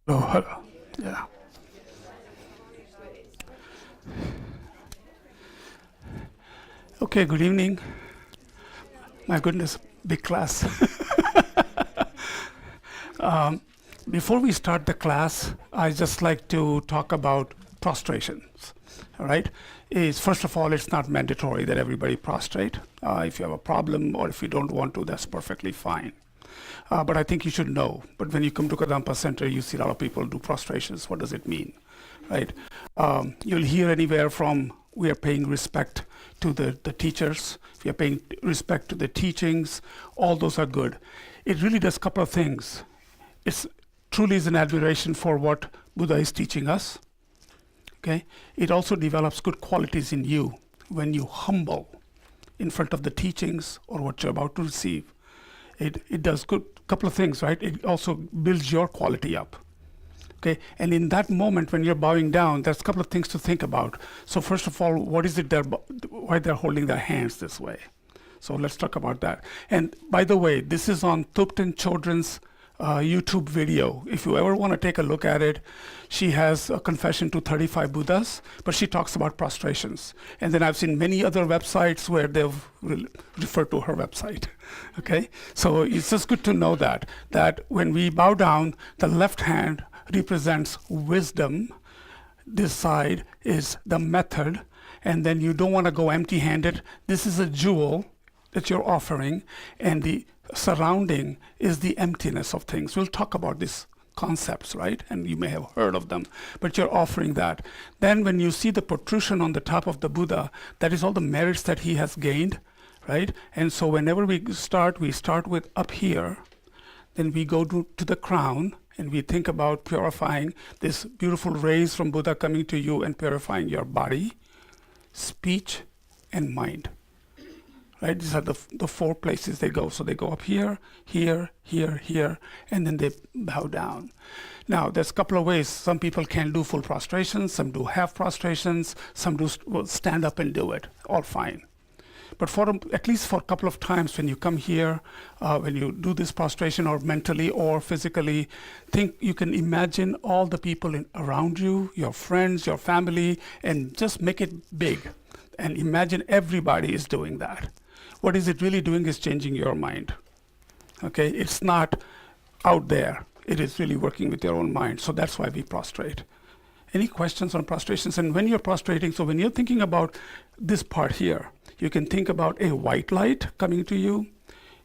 Oh, hello. Yeah. Okay, good evening. My goodness, big class. um, Before we start the class, I just like to talk about prostrations. All right? Is first of all, it's not mandatory that everybody prostrate. If you have a problem or if you don't want to, that's perfectly fine. But I think you should know. But when you come to Kadampa Center, you see a lot of people do prostrations. What does it mean? Right? You'll hear anywhere from we are paying respect to the teachers, we are paying respect to the teachings, all those are good. It really does a couple of things. It's truly is an admiration for what Buddha is teaching us. Okay? It also develops good qualities in you when you humble in front of the teachings or what you're about to receive. It does good couple of things, right? It also builds your quality up. Okay, and in that moment when you're bowing down, there's a couple of things to think about. So first of all, what is it why they're holding their hands this way? So let's talk about that. And by the way, this is on Tibetan Children's YouTube video. If you ever want to take a look at it, she has a confession to 35 Buddhas, but she talks about prostrations. And then I've seen many other websites where they've referred to her website. Okay, so it's just good to know that when we bow down, the left hand represents wisdom. This side is the method, and then you don't want to go empty-handed. This is a jewel that you're offering, and the surrounding is the emptiness of things. We'll talk about these concepts, right? And you may have heard of them, but you're offering that. Then when you see the protrusion on the top of the Buddha, that is all the merits that he has gained, right? And so whenever we start with up here, then we go to the crown, and we think about purifying this beautiful rays from Buddha coming to you and purifying your body, speech, and mind. Right? These are the four places they go. So they go up here, here, here, here, and then they bow down. Now, there's a couple of ways. Some people can do full prostrations, some do half prostrations, some will stand up and do it. All fine. But at least for a couple of times when you come here, when you do this prostration or mentally or physically, you can imagine all the people around you, your friends, your family, and just make it big. And imagine everybody is doing that. What is it really doing is changing your mind. Okay, it's not out there. It is really working with your own mind. So that's why we prostrate. Any questions on prostrations? And when you're prostrating, so when you're thinking about this part here, you can think about a white light coming to you.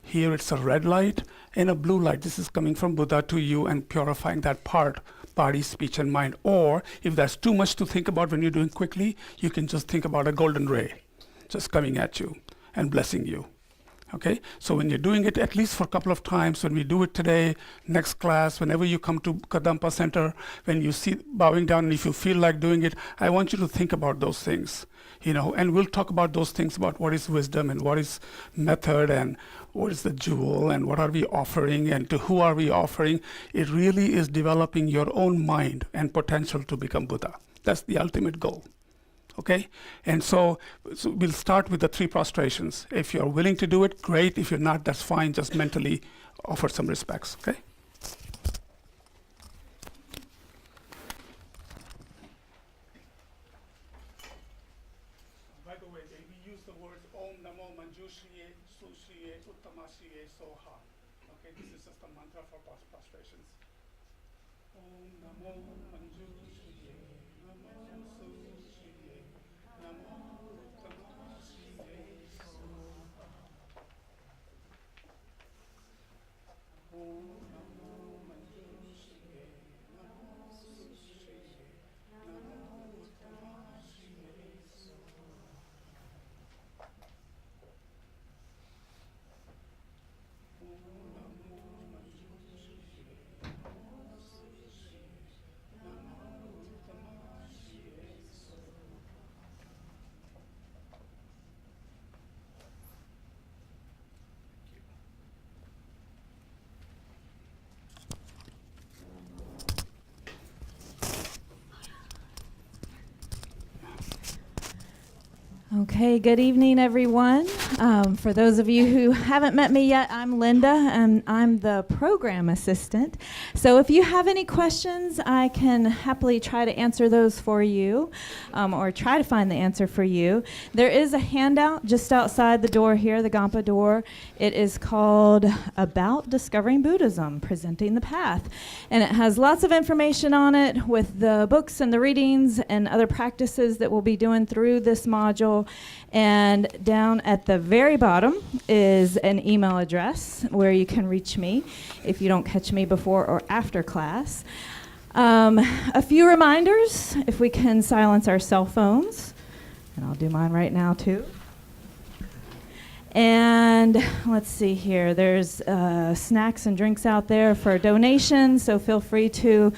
Here it's a red light and a blue light. This is coming from Buddha to you and purifying that part, body, speech, and mind. Or if that's too much to think about when you're doing quickly, you can just think about a golden ray just coming at you and blessing you. Okay, so when you're doing it, at least for a couple of times, when we do it today, next class, whenever you come to Kadampa Center, when you see bowing down, and if you feel like doing it, I want you to think about those things, and we'll talk about those things about what is wisdom and what is method and what is the jewel and what are we offering and to who are we offering. It really is developing your own mind and potential to become Buddha. That's the ultimate goal. Okay, and so we'll start with the 3 prostrations. If you're willing to do it, great. If you're not, that's fine. Just mentally offer some respects. Okay. By the way, we use the words Om Namo Manjushriye, Sushriye, Uttamashriye, Soha. Okay, this is just a mantra for prostrations. Om Namo Manjushriye, Namo Sushriye, Namo Uttamashriye, Soha. Om Namo Manjushriye, Namo Sushriye, Namo Uttamashriye, Soha. Okay, good evening, everyone. For those of you who haven't met me yet, I'm Linda, and I'm the program assistant. So if you have any questions, I can happily try to answer those for you, or try to find the answer for you. There is a handout just outside the door here, the Kadampa door. It is called About Discovering Buddhism, Presenting the Path. And it has lots of information on it with the books and the readings and other practices that we'll be doing through this module. And down at the very bottom is an email address where you can reach me if you don't catch me before or after class. A few reminders, if we can silence our cell phones, and I'll do mine right now too. And let's see here, there's snacks and drinks out there for donations, so feel free to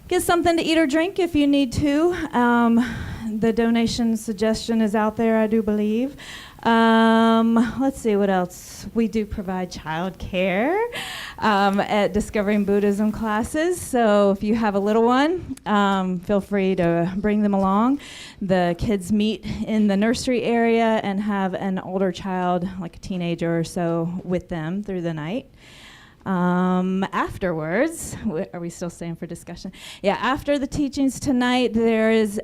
get something to eat or drink if you need to. The donation suggestion is out there, I do believe. Let's see what else. We do provide child care at Discovering Buddhism classes. So if you have a little one, feel free to bring them along. The kids meet in the nursery area and have an older child, like a teenager or so, with them through the night. Afterwards, are we still staying for discussion? Yeah, after the teachings tonight, there is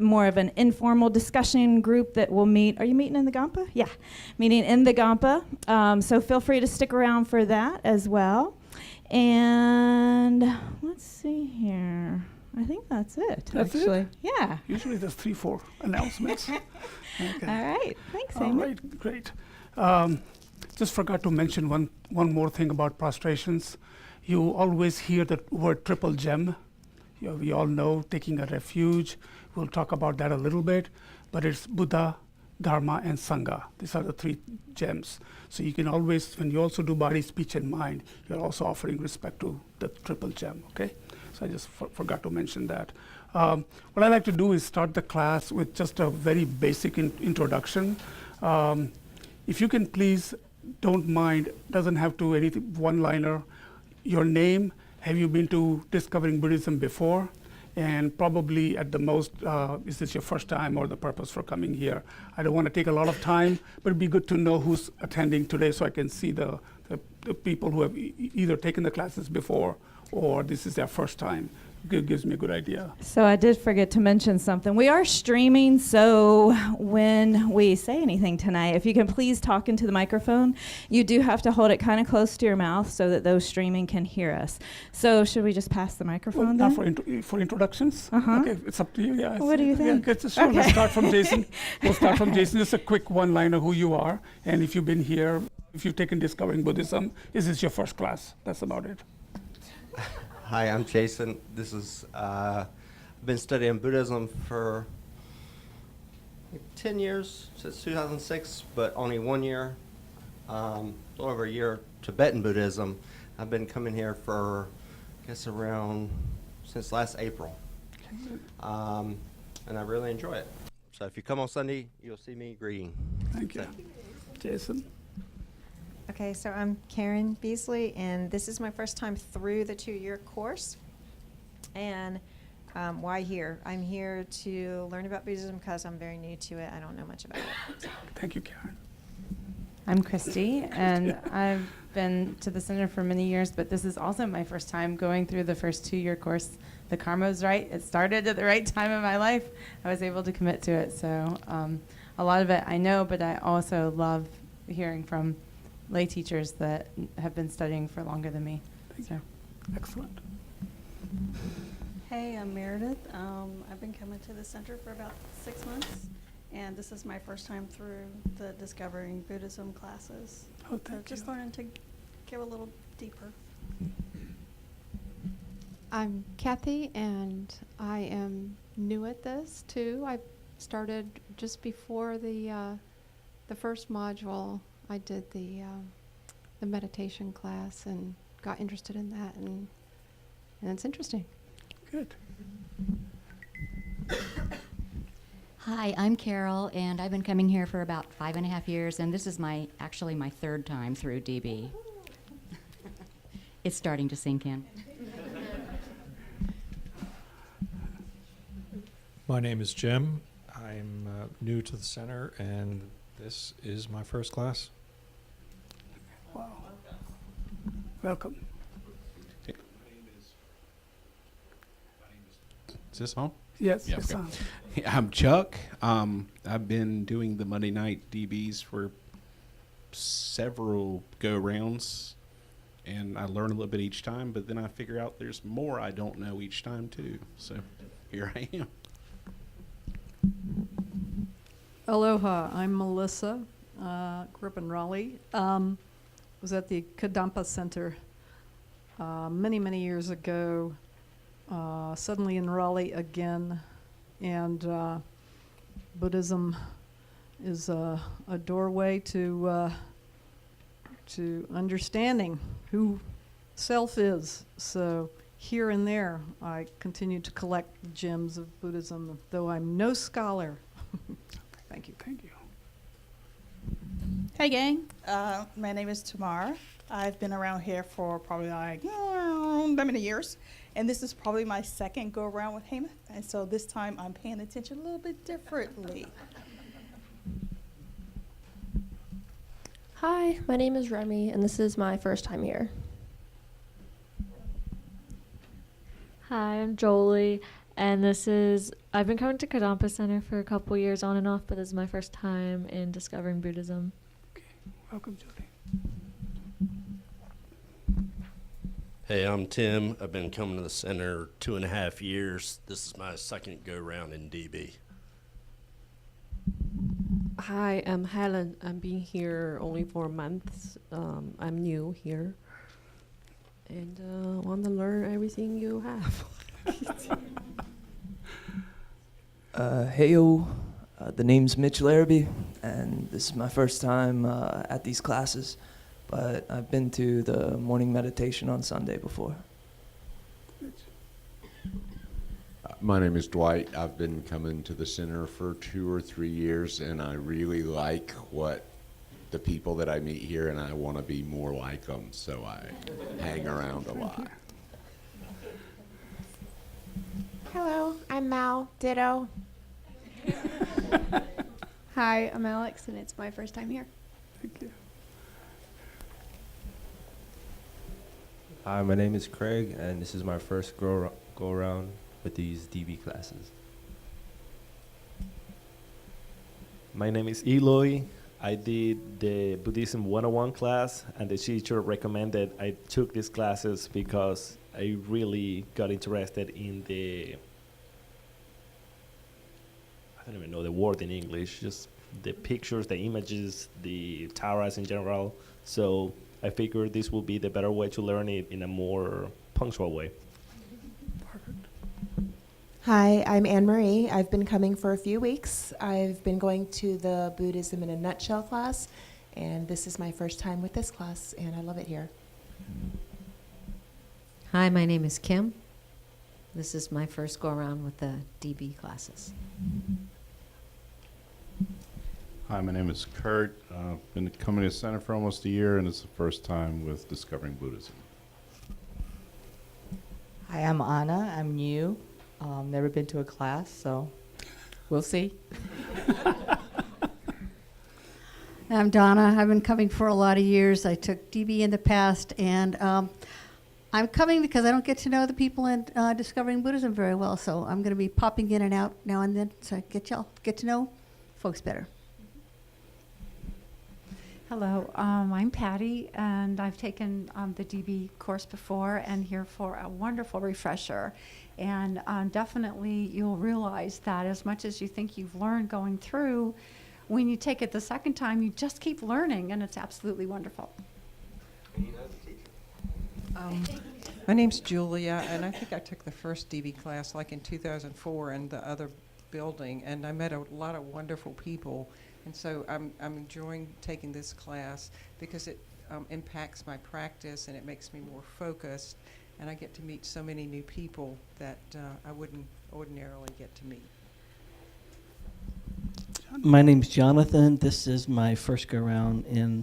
more of an informal discussion group that will meet. Are you meeting in the Kadampa? Yeah, meeting in the Kadampa. So feel free to stick around for that as well. And let's see here. I think that's it. That's actually. it? Yeah. Usually there's 3-4 announcements. Okay. All right. Thanks, Hemant. All right, great. Just forgot to mention one more thing about prostrations. You always hear the word triple gem. We all know taking a refuge. We'll talk about that a little bit, but it's Buddha, Dharma, and Sangha. These are the 3 gems. So you can always, when you also do body, speech, and mind, you're also offering respect to the triple gem, okay? So I just forgot to mention that. What I like to do is start the class with just a very basic introduction. If you can please, don't mind, doesn't have to anything, one-liner, your name, have you been to Discovering Buddhism before? And probably at the most, is this your first time or the purpose for coming here? I don't want to take a lot of time, but it'd be good to know who's attending today so I can see the people who have either taken the classes before or this is their first time. It gives me a good idea. So I did forget to mention something. We are streaming, so when we say anything tonight, if you can please talk into the microphone, you do have to hold it kind of close to your mouth so that those streaming can hear us. So should we just pass the microphone then? For introductions? Uh-huh. Okay, it's up to you. Yeah. What do you think? Yeah, sure, okay. We'll start from Jason. Just a quick one-liner, who you are, and if you've been here, if you've taken Discovering Buddhism, is this your first class? That's about it. Hi, I'm Jason. This is, I've been studying Buddhism for 10 years, since 2006, but only 1 year, a little over a year, Tibetan Buddhism. I've been coming here for, I guess, since last April. And I really enjoy it. So if you come on Sunday, you'll see me greeting. Thank you. Jason? Okay, so I'm Karen Beasley, and this is my first time through the 2-year course. And why here? I'm here to learn about Buddhism because I'm very new to it. I don't know much about it. Thank you, Karen. I'm Christy, and I've been to the center for many years, but this is also my first time going through the first 2-year course. The karma was right. It started at the right time in my life. I was able to commit to it. So a lot of it I know, but I also love hearing from lay teachers that have been studying for longer than me. So. Excellent. Hey, I'm Meredith. I've been coming to the center for about 6 months, and this is my first time through the Discovering Buddhism classes. Oh, So thank just you. learning to go a little deeper. I'm Kathy, and I am new at this too. I started just before the first module. I did the meditation class and got interested in that, and it's interesting. Good. Hi, I'm Carol, and I've been coming here for about 5.5 years, and this is actually my 3rd time through DB. It's starting to sink in. My name is Jim. I'm new to the center, and this is my first class. Wow. Welcome. Is this on? Yes, Yeah, it's okay. on. I'm Chuck. I've been doing the Monday night DBs for several go-rounds, and I learn a little bit each time, but then I figure out there's more I don't know each time, too. So here I am. Aloha, I'm Melissa. Grew up in Raleigh. Was at the Kadampa Center many, many years ago. Suddenly in Raleigh again, and Buddhism is a doorway to understanding who self is. So here and there, I continue to collect gems of Buddhism, though I'm no scholar. Thank you. Thank you. Hey gang, my name is Tamar. I've been around here for probably like that many years, and this is probably my second go around with Hemant, and so this time I'm paying attention a little bit differently. Hi, my name is Remy, and this is my first time here. Hi, I'm Jolie, and I've been coming to Kadampa Center for a couple years on and off, but this is my first time in discovering Buddhism. Welcome, Jody. Hey, I'm Tim. I've been coming to the center 2.5 years. This is my second go-round in DB. Hi, I'm Helen. I've been here only for months. I'm new here, and want to learn everything you have. Heyo, the name's Mitch Larrabee, and this is my first time at these classes, but I've been to the morning meditation on Sunday before. My name is Dwight. I've been coming to the center for 2 or 3 years, and I really like what the people that I meet here, and I want to be more like them, so I hang around a lot. Hello, I'm Mal. Ditto. Hi, I'm Alex, and it's my first time here. Thank you. Hi, my name is Craig, and this is my first go around with these DB classes. My name is Eloy. I did the Buddhism 101 class, and the teacher recommended I took these classes because I really got interested in I don't even know the word in English, just the pictures, the images, the taras in general. So I figured this would be the better way to learn it in a more punctual way. Hi, I'm Anne-Marie. I've been coming for a few weeks. I've been going to the Buddhism in a Nutshell class, and this is my first time with this class, and I love it here. Hi, my name is Kim. This is my first go-around with the DB classes. Hi, my name is Kurt. Been coming to the center for almost a year, and it's the first time with discovering Buddhism. Hi, I'm Anna. I'm new. Never been to a class, so we'll see. I'm Donna. I've been coming for a lot of years. I took DB in the past, and I'm coming because I don't get to know the people in discovering Buddhism very well, so I'm going to be popping in and out now and then so I get to know folks better. Hello, I'm Patty, and I've taken the DB course before and here for a wonderful refresher. And definitely you'll realize that as much as you think you've learned going through, when you take it the second time, you just keep learning, and it's absolutely wonderful. My name's Julia, and I think I took the first DB class like in 2004 in the other building, and I met a lot of wonderful people. And so I'm enjoying taking this class because it impacts my practice and it makes me more focused, and I get to meet so many new people that I wouldn't ordinarily get to meet. My name's Jonathan. This is my first go around in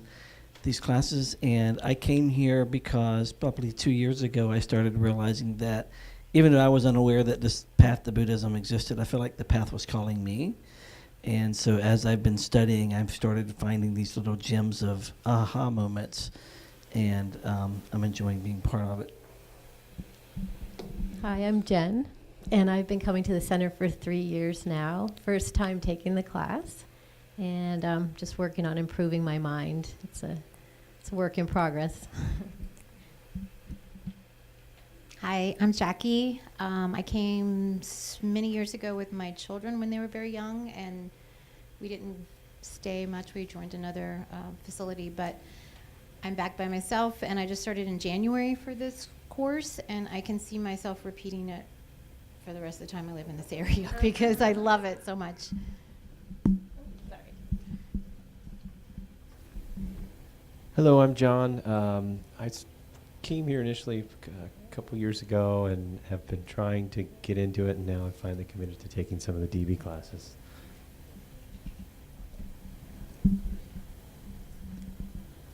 these classes, and I came here because probably 2 years ago I started realizing that even though I was unaware that this path to Buddhism existed, I felt like the path was calling me. And so as I've been studying, I've started finding these little gems of aha moments, and I'm enjoying being part of it. Hi, I'm Jen, and I've been coming to the center for 3 years now. First time taking the class, and just working on improving my mind. It's a work in progress. Hi, I'm Jackie. I came many years ago with my children when they were very young, and we didn't stay much. We joined another facility, but I'm back by myself, and I just started in January for this course, and I can see myself repeating it for the rest of the time I live in this area because I love it so much. Hello, I'm John. Came here initially a couple years ago and have been trying to get into it, and now I'm finally committed to taking some of the DB classes.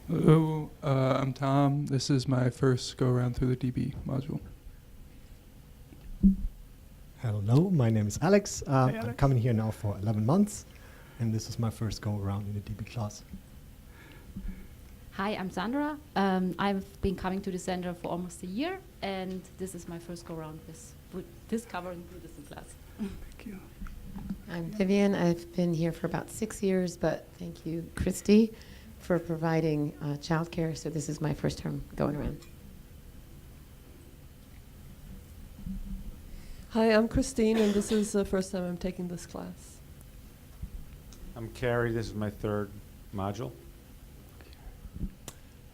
Hello, I'm Tom. This is my first go around through the DB module. Hello, my name is Alex. I'm Alex. coming here now for 11 months, and this is my first go around in the DB class. Hi, I'm Sandra. I've been coming to the center for almost a year, and this is my first go around with discovering Buddhism class. Thank you. I'm Vivian. I've been here for about 6 years, but thank you, Christy, for providing childcare. So this is my first time going around. Hi, I'm Christine, and this is the first time I'm taking this class. I'm Carrie. This is my third module.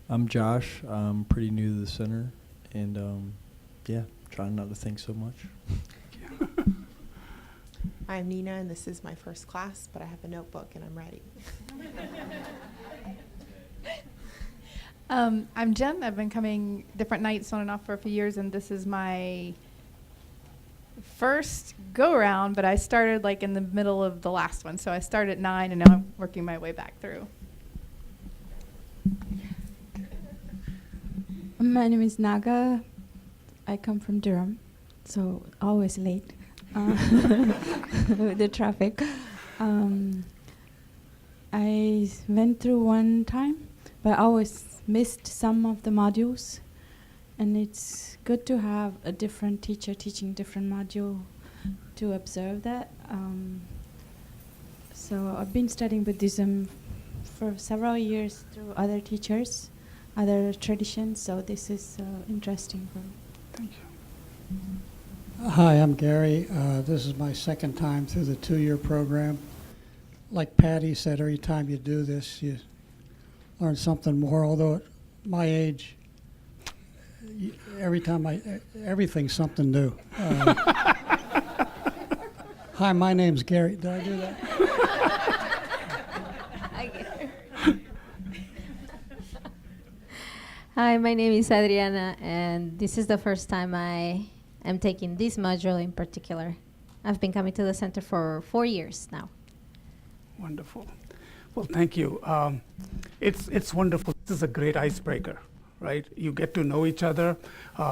I'm Josh. I'm pretty new to the center, and yeah, trying not to think so much. I'm Nina, and this is my first class, but I have a notebook and I'm ready. I'm Jen. I've been coming different nights on and off for a few years, and this is my first go around, but I started like in the middle of the last one. So I started at 9 and now I'm working my way back through. My name is Naga. I come from Durham, so always late with the traffic. I went through one time, but I always missed some of the modules. And it's good to have a different teacher teaching different module to observe that. So I've been studying Buddhism for several years through other teachers, other traditions, so this is interesting for me. Thank you. Hi, I'm Gary. This is my second time through the 2-year program. Like Patty said, every time you do this, you learn something more, although at my age, every time everything's something new. Hi, my name's Gary. Did I do that? Hi, my name is Adriana, and this is the first time I am taking this module in particular. I've been coming to the center for 4 years now. Wonderful. Well, thank you. It's wonderful. This is a great icebreaker, right? You get to know each other.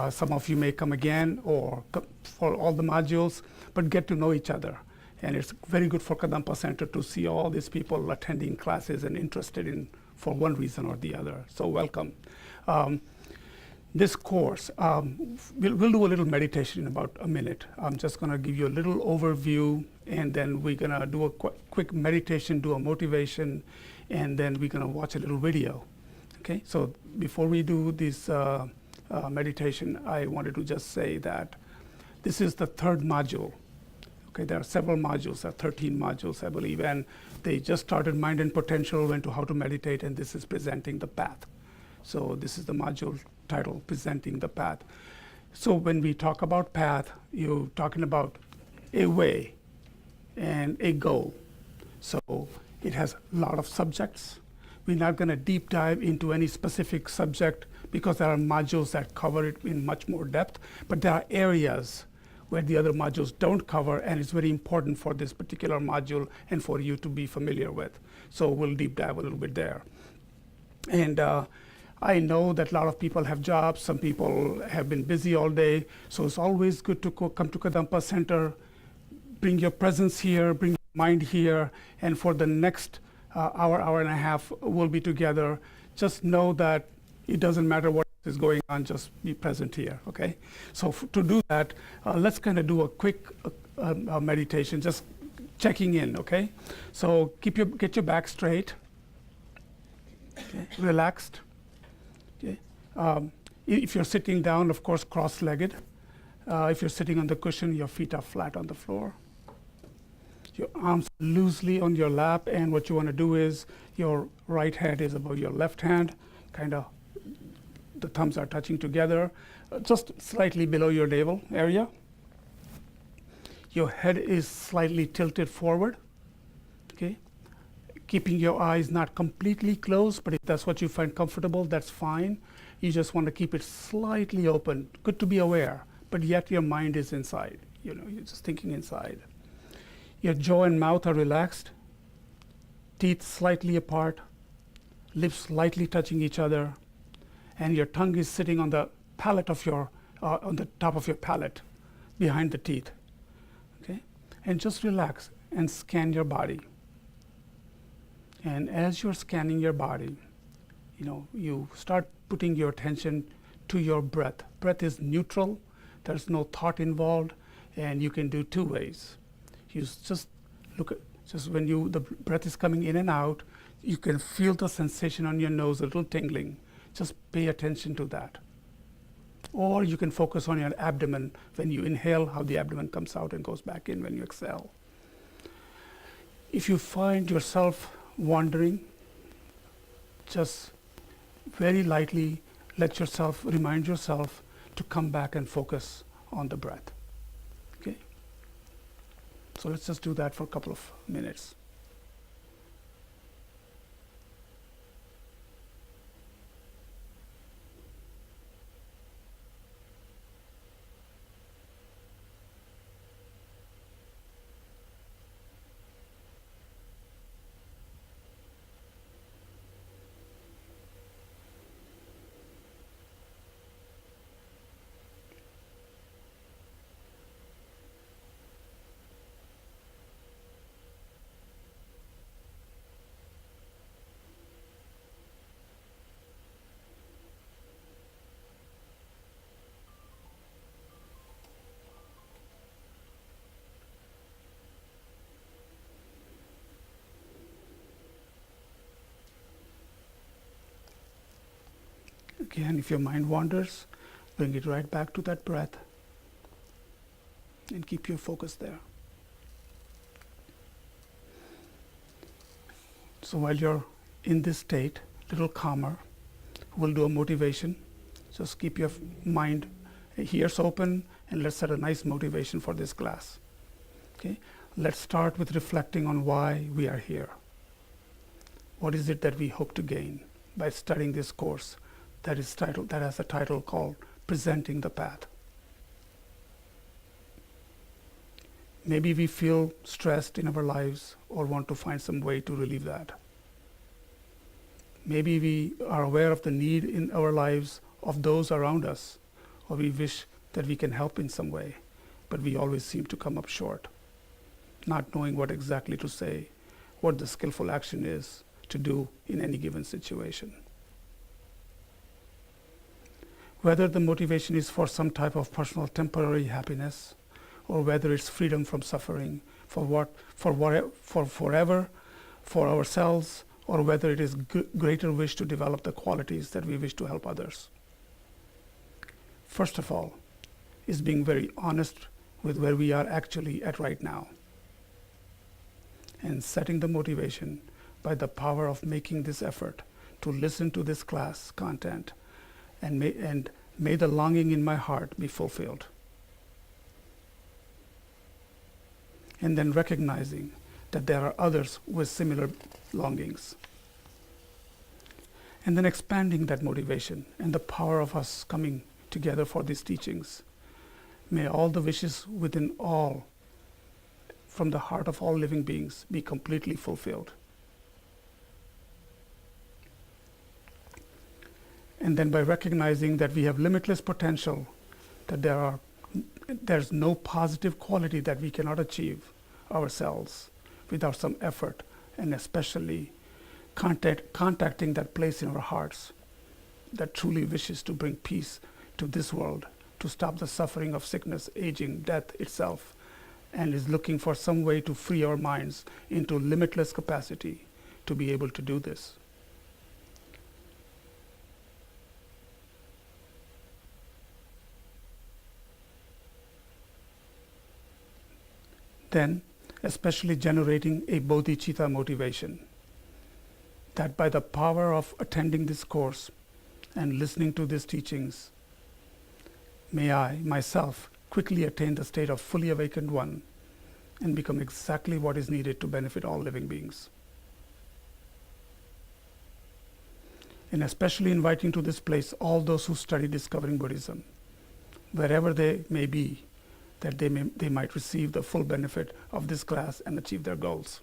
Some of you may come again or for all the modules, but get to know each other. And it's very good for Kadampa Center to see all these people attending classes and interested in for one reason or the other. So welcome. This course, we'll do a little meditation in about a minute. I'm just going to give you a little overview, and then we're going to do a quick meditation, do a motivation, and then we're going to watch a little video. Okay, so before we do this meditation, I wanted to just say that this is the third module. Okay, there are several modules, there are 13 modules, I believe, and they just started Mind and Potential, went to How to Meditate, and this is Presenting the Path. So this is the module title, Presenting the Path. So when we talk about path, you're talking about a way and a goal. So it has a lot of subjects. We're not going to deep dive into any specific subject because there are modules that cover it in much more depth, but there are areas where the other modules don't cover, and it's very important for this particular module and for you to be familiar with. So we'll deep dive a little bit there. And I know that a lot of people have jobs. Some people have been busy all day. So it's always good to come to Kadampa Center, bring your presence here, bring mind here, and for the next hour and a half, we'll be together. Just know that it doesn't matter what is going on, just be present here, okay? So to do that, let's kind of do a quick meditation, just checking in, okay? So get your back straight, okay? Relaxed. Okay? If you're sitting down, of course, cross-legged. If you're sitting on the cushion, your feet are flat on the floor. Your arms loosely on your lap, and what you want to do is your right hand is above your left hand, kind of the thumbs are touching together, just slightly below your navel area. Your head is slightly tilted forward, okay? Keeping your eyes not completely closed, but if that's what you find comfortable, that's fine. You just want to keep it slightly open. Good to be aware, but yet your mind is inside. You're just thinking inside. Your jaw and mouth are relaxed, teeth slightly apart, lips lightly touching each other, and your tongue is sitting on the palate of on the top of your palate, behind the teeth. Okay, and just relax and scan your body. And as you're scanning your body, you start putting your attention to your breath. Breath is neutral. There's no thought involved, and you can do two ways. You just look at, when the breath is coming in and out, you can feel the sensation on your nose, a little tingling. Just pay attention to that. Or you can focus on your abdomen. When you inhale, how the abdomen comes out and goes back in when you exhale. If you find yourself wandering, just very lightly remind yourself to come back and focus on the breath. Okay? So let's just do that for a couple of minutes. Again, if your mind wanders, bring it right back to that breath and keep your focus there. So while you're in this state, a little calmer, we'll do a motivation. Just keep your mind, ears open, and let's set a nice motivation for this class. Okay? Let's start with reflecting on why we are here. What is it that we hope to gain by studying this course that has a title called Presenting the Path? Maybe we feel stressed in our lives or want to find some way to relieve that. Maybe we are aware of the need in our lives of those around us, or we wish that we can help in some way, but we always seem to come up short, not knowing what exactly to say, what the skillful action is to do in any given situation. Whether the motivation is for some type of personal temporary happiness, or whether it's freedom from suffering, for forever, for ourselves, or whether it is greater wish to develop the qualities that we wish to help others. First of all, is being very honest with where we are actually at right now, and setting the motivation by the power of making this effort to listen to this class content, and may the longing in my heart be fulfilled. And then recognizing that there are others with similar longings. And then expanding that motivation and the power of us coming together for these teachings. May all the wishes within all, from the heart of all living beings, be completely fulfilled. And then by recognizing that we have limitless potential, that there's no positive quality that we cannot achieve ourselves, without some effort, and especially contacting that place in our hearts that truly wishes to bring peace to this world, to stop the suffering of sickness, aging, death itself, and is looking for some way to free our minds into limitless capacity to be able to do this. Then, especially generating a bodhicitta motivation, that by the power of attending this course and listening to these teachings, may I, myself, quickly attain the state of fully awakened one and become exactly what is needed to benefit all living beings. And especially inviting to this place all those who study discovering Buddhism, wherever they may be, that they might receive the full benefit of this class and achieve their goals.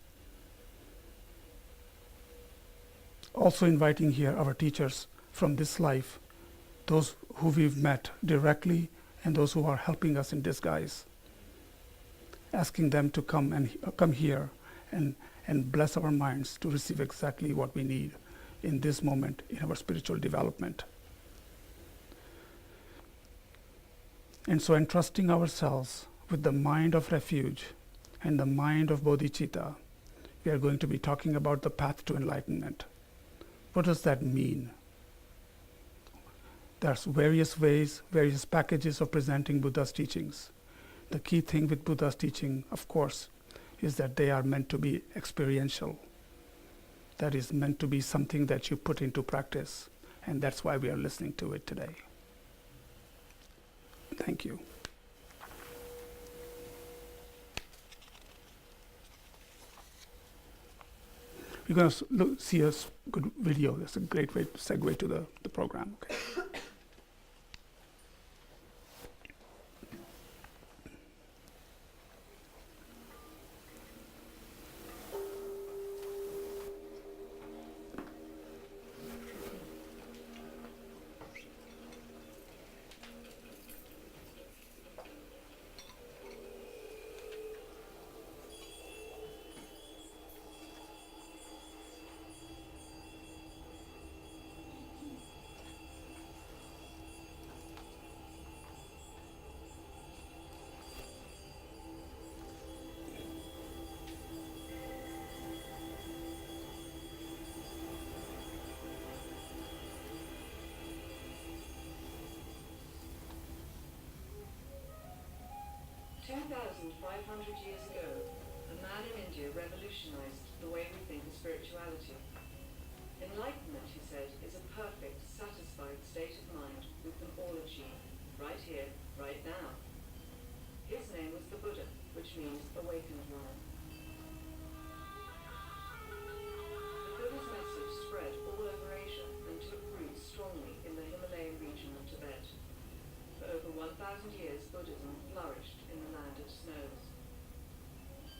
Also inviting here our teachers from this life, those who we've met directly and those who are helping us in disguise, asking them to come here and bless our minds to receive exactly what we need in this moment in our spiritual development. And so entrusting ourselves with the mind of refuge and the mind of bodhicitta, we are going to be talking about the path to enlightenment. What does that mean? There's various ways, various packages of presenting Buddha's teachings. The key thing with Buddha's teaching, of course, is that they are meant to be experiential. That is meant to be something that you put into practice, and that's why we are listening to it today. Thank you. We're going to see a good video. That's a great way to segue to the program. Okay. Years ago, a man in India revolutionized the way we think of spirituality. Enlightenment, he said, is a perfect, satisfied state of mind we can all achieve, right here, right now. His name was the Buddha, which means awakened one. The Buddha's message spread all over Asia and took root strongly in the Himalayan region of Tibet. For over 1,000 years, Buddhism flourished in the land of snows.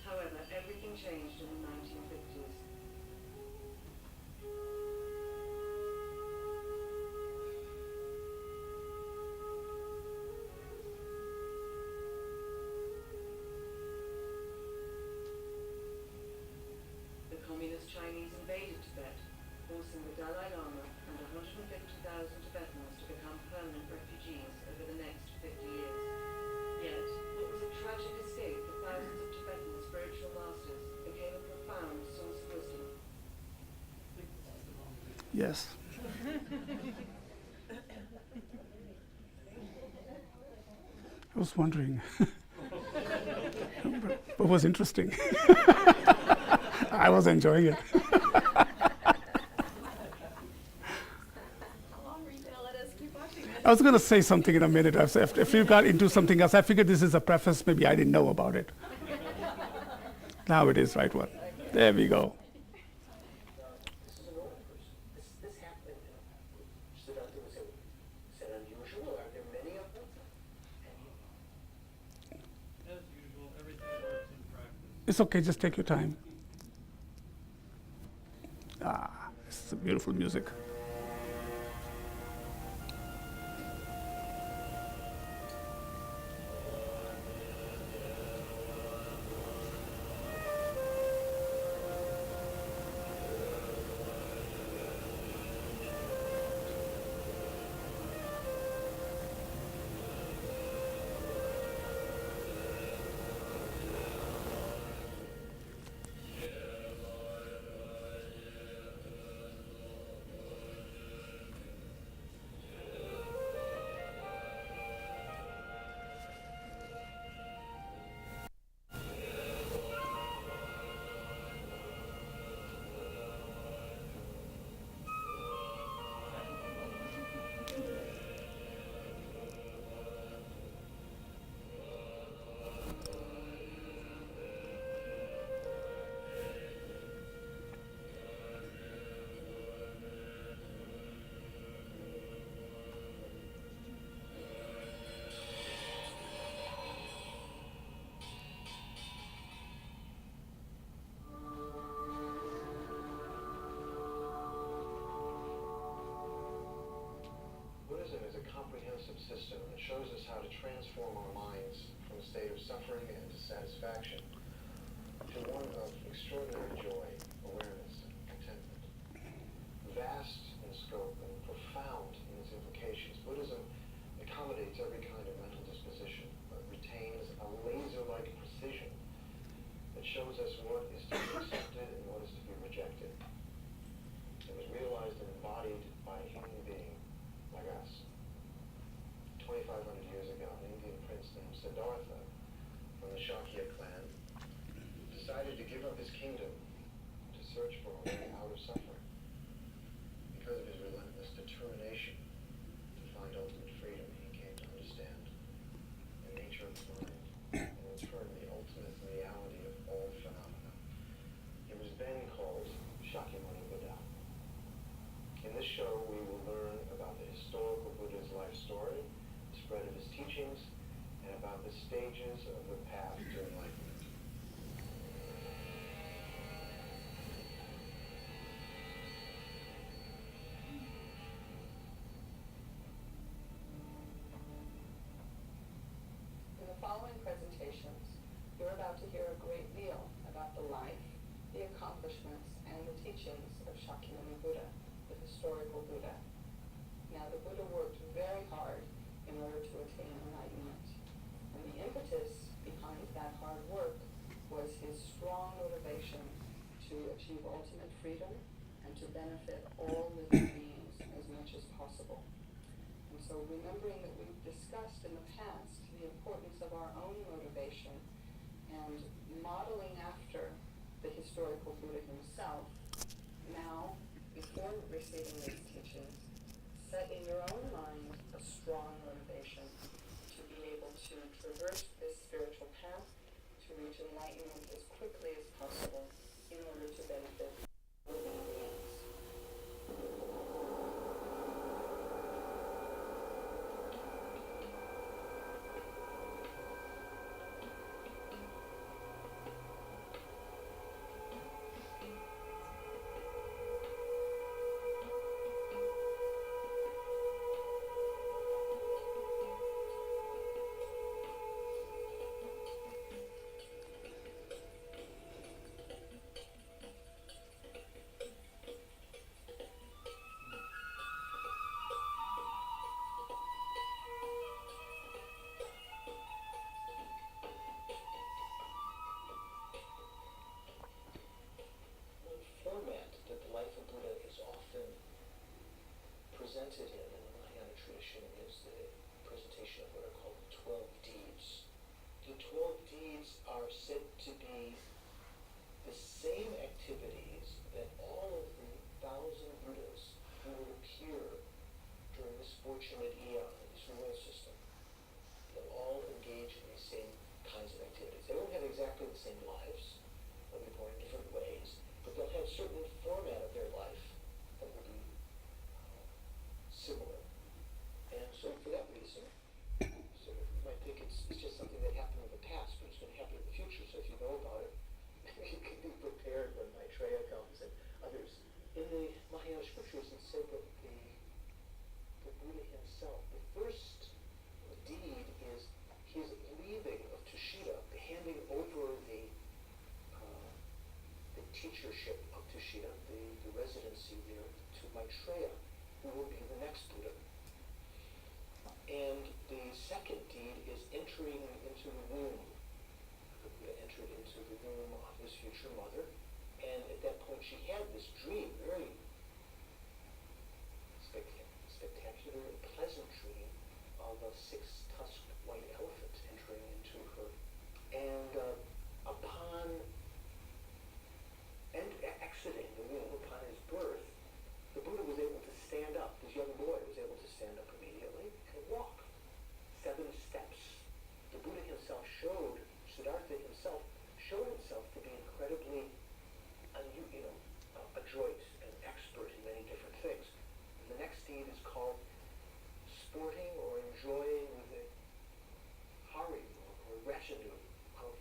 However, everything changed in the 1950s. The communist Chinese invaded Tibet, forcing the Dalai Lama and 150,000 Tibetans to become permanent refugees over the next 50 years. Yet, what was a tragic escape for thousands of Tibetan spiritual masters became a profound source of wisdom. Yes. I was wondering what was interesting. I was enjoying it. I was going to say something in a minute. If you got into something else, I figured this is a preface. Maybe I didn't know about it. Now it is right one. There we go. It's okay, just take your time. This is beautiful music. system that shows us how to transform our minds from a state of suffering and dissatisfaction to one of extraordinary joy, awareness, and contentment. Vast in scope and profound in its implications, Buddhism accommodates every kind of mental disposition, but retains a laser-like precision that shows us what is to be accepted and what is to be rejected. It was realized and embodied by a human being like us. 2,500 years ago, an Indian prince named Siddhartha from the Shakya clan decided to give up his kingdom to search for a way out of suffering. Because of his relentless determination to find ultimate freedom, he came to understand the nature of the mind and in turn the ultimate reality of all phenomena. It was then called Shakyamuni Buddha. In this show, we will learn about the historical Buddha's life story, the spread of his teachings, and about the stages of the path to enlightenment. In the following presentations, you're about to hear a great deal about the life, the accomplishments, and the teachings of Shakyamuni Buddha, the historical Buddha. Now, the Buddha worked very hard in order to attain enlightenment. And the impetus behind that hard work was his strong motivation to achieve ultimate freedom and to benefit all living beings as much as possible. And so remembering that we've discussed in the past the importance of our own motivation and modeling after the historical Buddha himself, now, before receiving these teachings, set in your own mind a strong motivation to be able to traverse this spiritual path, to reach enlightenment as quickly as possible in order to benefit living beings. Format that the life of Buddha is often presented in the Mahayana tradition is the presentation of what are called the 12 deeds. The 12 deeds are said to be the same activities that all of the 1,000 Buddhas who will appear during this fortunate eon, this world system, they'll all engage in the same kinds of activities. They won't have exactly the same lives. They'll be born in different ways. But they'll have certain format of their life that will be similar. And so for that reason, so you might think it's just something that happened in the past, but it's going to happen in the future. So if you know about it, you can be prepared when Maitreya comes and others. In the Mahayana scriptures, it's said that the Buddha himself, the first deed is his leaving of Tushita, the handing over the teachership of Tushita, the residency there, to Maitreya, who will be the next Buddha. And the second deed is entering into the womb. The Buddha entered into the womb of his future mother, and at that point she had this dream, very spectacular and pleasant dream of a six-tusked white elephant entering into her. And upon exiting the womb, upon his birth, the Buddha was able to stand up. This young boy was able to stand up immediately and walk 7 steps. The Buddha himself Siddhartha himself showed himself to be incredibly adroit and expert in many different things. And the next deed is called sporting or enjoying with the hari or retinue of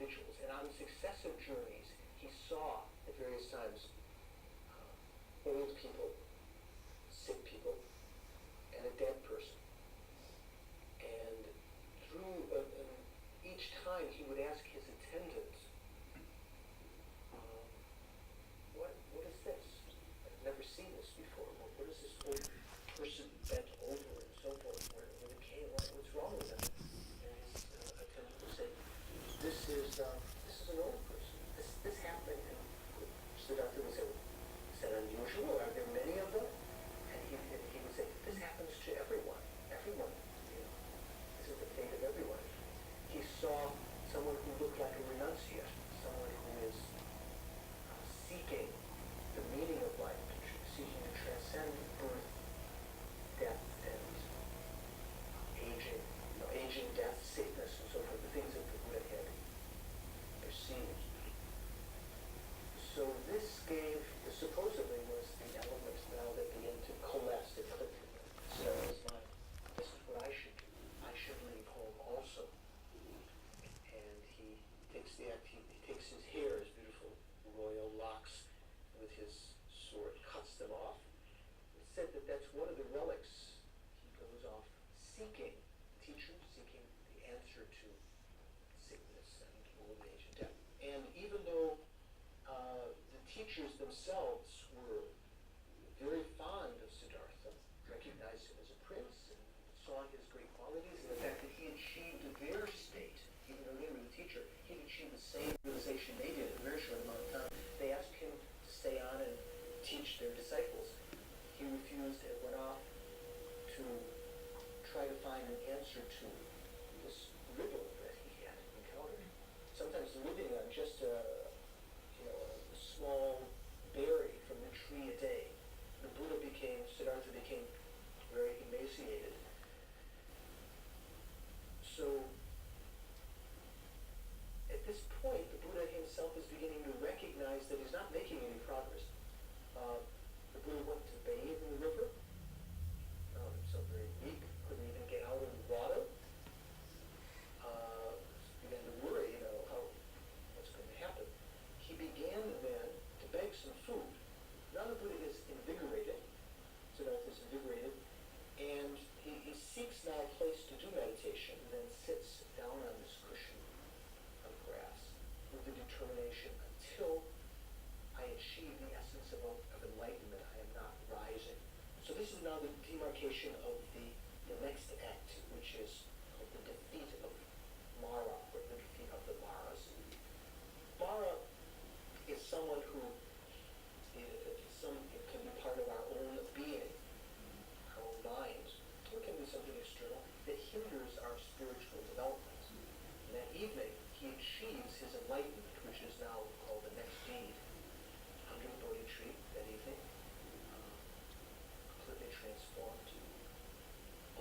individuals. And on successive journeys, he saw at various times old people, sick people, and a dead person. And through each time he would ask his attendants, what is this? I've never seen this before. What is this old person bent over and so forth? Where it came? What's wrong with him? And his attendant would say, this is an old person. This happened. And Siddhartha would say, is that unusual? Are there many of them? And he would say, this happens to everyone. Everyone, this is the fate of everyone. He saw someone who looked like a renunciate, someone who is seeking the meaning of life, seeking to transcend birth, death, and aging, death, sickness, and so forth, the things that the Buddha had perceived. So this supposedly was the element now that began to coalesce, to click. So this is what I should do. I should leave home also. And he takes his hair, his beautiful royal locks, with his sword, cuts them off. It's said that that's one of the relics. He goes off seeking, teacher, seeking the answer to sickness and old age and death. And even though the teachers themselves were very fond of Siddhartha, recognized him as a prince, and saw his great qualities, and the fact that he achieved their state, even though they were the teacher, he achieved the same realization they did in a very short amount of time. They asked him to stay on and teach their disciples. He refused and went off to try to find an answer to this riddle that he had encountered. Sometimes living on just a small berry from the tree a day. Siddhartha became very emaciated. So at this point, the Buddha himself is beginning to recognize that he's not making any progress. The Buddha went to bathe in the river. So very weak, couldn't even get out of the water. Began to worry, what's going to happen. He began then to beg some food. Now the Buddha is invigorated. Siddhartha is invigorated, and he seeks now a place to do meditation, and then sits down on this cushion of grass with the determination, until I achieve the essence of enlightenment, I am not rising. So this is now the demarcation of the next act, which is called the defeat of Mara, or the defeat of the Maras. Mara is someone who it can be part of our own being, our own minds, or it can be something external that hinders our spiritual development. And that evening, he achieves his enlightenment, which is now called the next deed. Under the Bodhi tree that evening, completely transformed,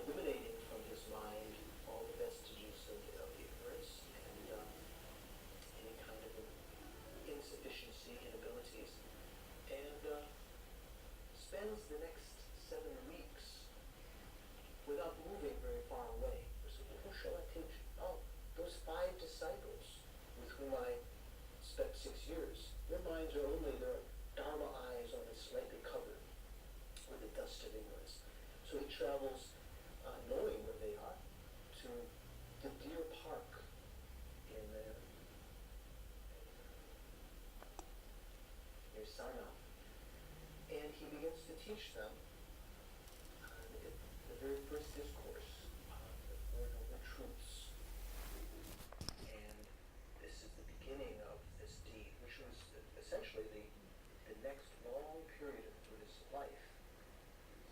eliminating from his mind all the vestiges of ignorance and any kind of insufficiency, inabilities, and spends the next 7 weeks without moving very far away. So who shall I teach? Oh, those 5 disciples with whom I spent 6 years. Their minds are only their Dharma eyes, only slightly covered with the dust of ignorance. So he travels, knowing where they are, to the Deer Park in near Sarnath. And he begins to teach them the very first discourse, the Four Noble Truths. And this is the beginning of this deed, which was essentially the next long period of Buddhist life,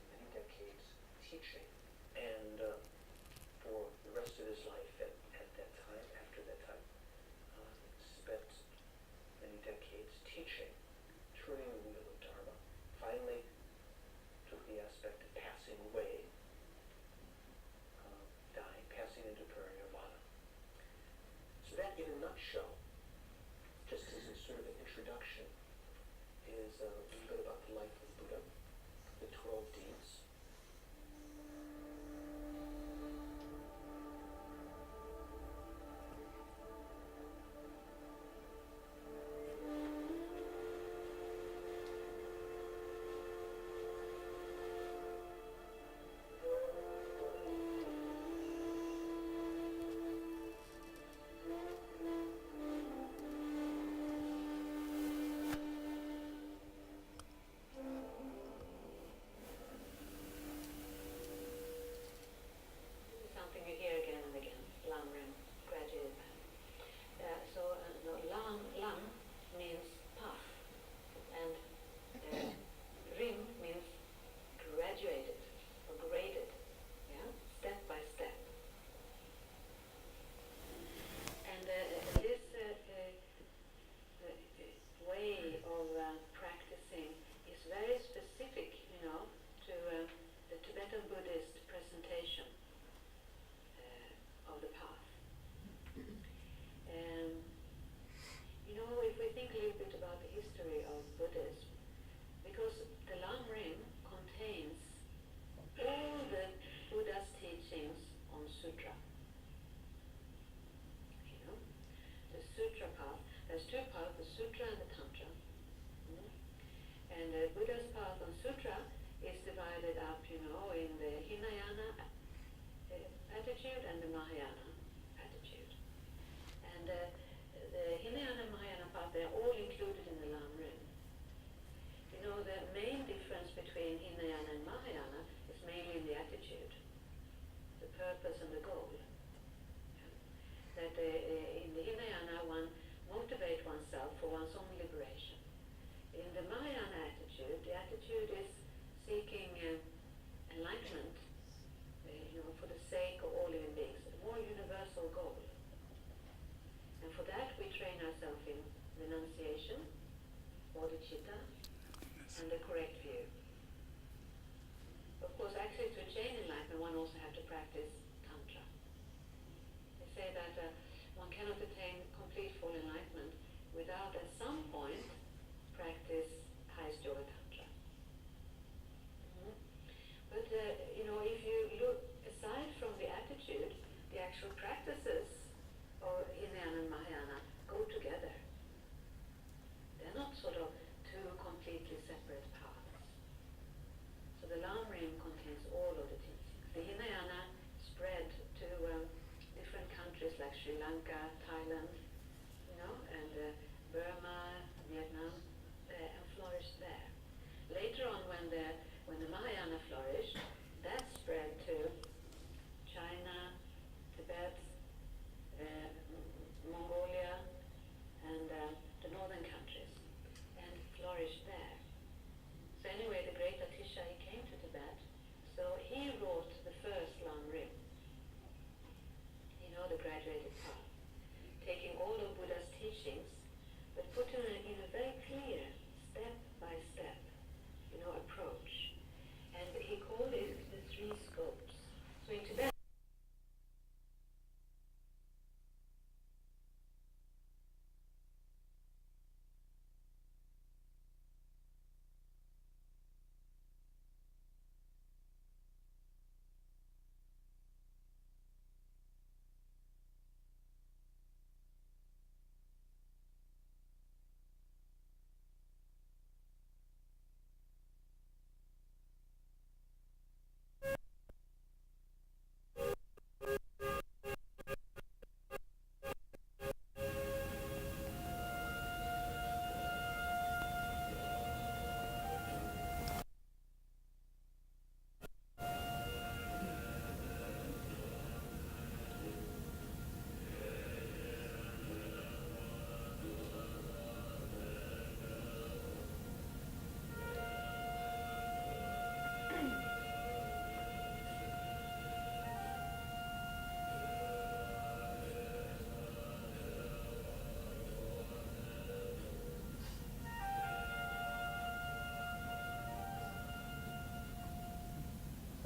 many decades teaching. And for the rest of his life at that time, after that time, spent many decades teaching, turning the wheel of Dharma. Finally, took the aspect of passing away, dying, passing into parinirvana. So that, in a nutshell, just as a sort of an introduction, is a little bit about the life of Buddha, the 12 deeds. Tantra path, there's two paths, the Sutra and the Tantra. And Buddha's path on Sutra is divided up, in the Hinayana attitude and the Mahayana attitude. And the Hinayana and Mahayana path, they're all included in the lam-rim. The main difference between Hinayana and Mahayana is mainly in the attitude, the purpose and the goal. That in the Hinayana, one motivates oneself for one's own liberation. In the Mahayana attitude, the attitude is seeking enlightenment, for the sake of all living beings, a more universal goal. And for that, we train ourselves in renunciation, bodhicitta, and the correct view. Of course, actually, to attain enlightenment, one also has to practice Tantra. They say that one cannot attain complete full enlightenment without, at some point, practice highest yoga Tantra. But, if you look aside from the attitude, the actual practices of Hinayana and Mahayana go together. They're not sort of two completely separate paths. So the lam-rim contains all of the teachings. The Hinayana spread to different countries like Sri Lanka, Thailand, and Burma, Vietnam, and flourished there. Later on, when the Mahayana flourished, that spread to China, Tibet, Mongolia, and the northern countries, and flourished there. So anyway, the great Atisha, he came to Tibet, so he wrote the first lam-rim, the graduated path, taking all of Buddha's teachings, but put in a very clear, step-by-step, approach. And he called it the three scopes. So in Tibet,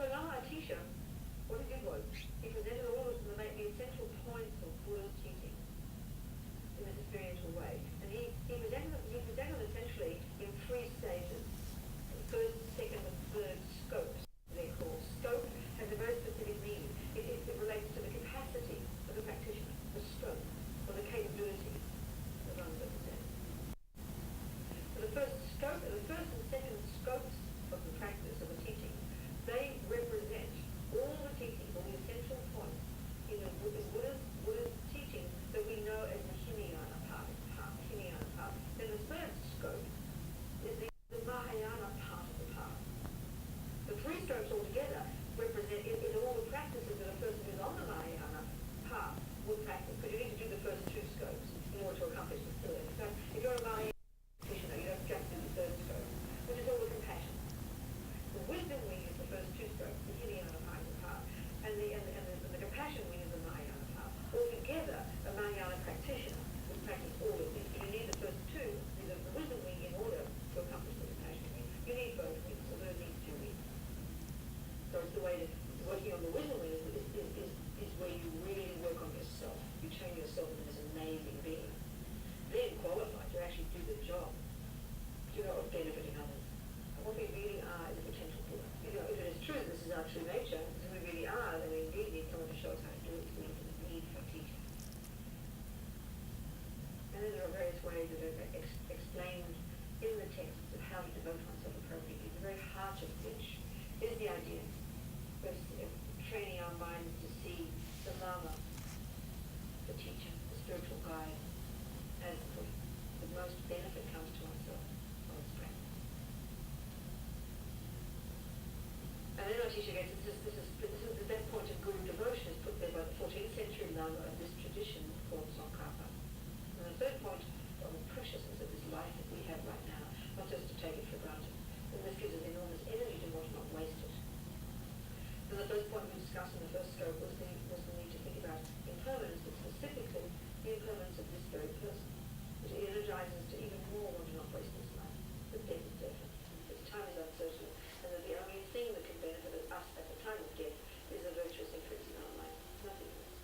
so Lama Atisha, what he did was, he presented all of the essential points of Buddha's teaching in a spiritual way. And he presented them essentially in three stages. The first, second, and third scopes, they're called. Scope has a very specific meaning. It relates to the capacity of the practitioner, the scope, or the capability of one person. So the first and second scopes of the practice, of the teaching, they represent all the teachings, all the essential points in Buddha's teaching way that are explained in the text of how to devote oneself appropriately, the very heart of which is the idea of training our minds to see the Lama, the teacher, the spiritual guide, as the most benefit comes to ourselves from its practice. And then our teacher gets, this is that point of guru devotion is put there by the 14th century Lama of this tradition called Tsongkhapa. And the third point on the preciousness of this life that we have right now, not just to take it for granted. And this gives us enormous energy to not waste it. And the first point we discussed in the first scope was the need to think about impermanence, but specifically the impermanence of this very person. It energizes to even more want to not waste this life. But death is death. Its time is uncertain, and that the only thing that can benefit us at the time of death is a virtuous increase in our life. Nothing else.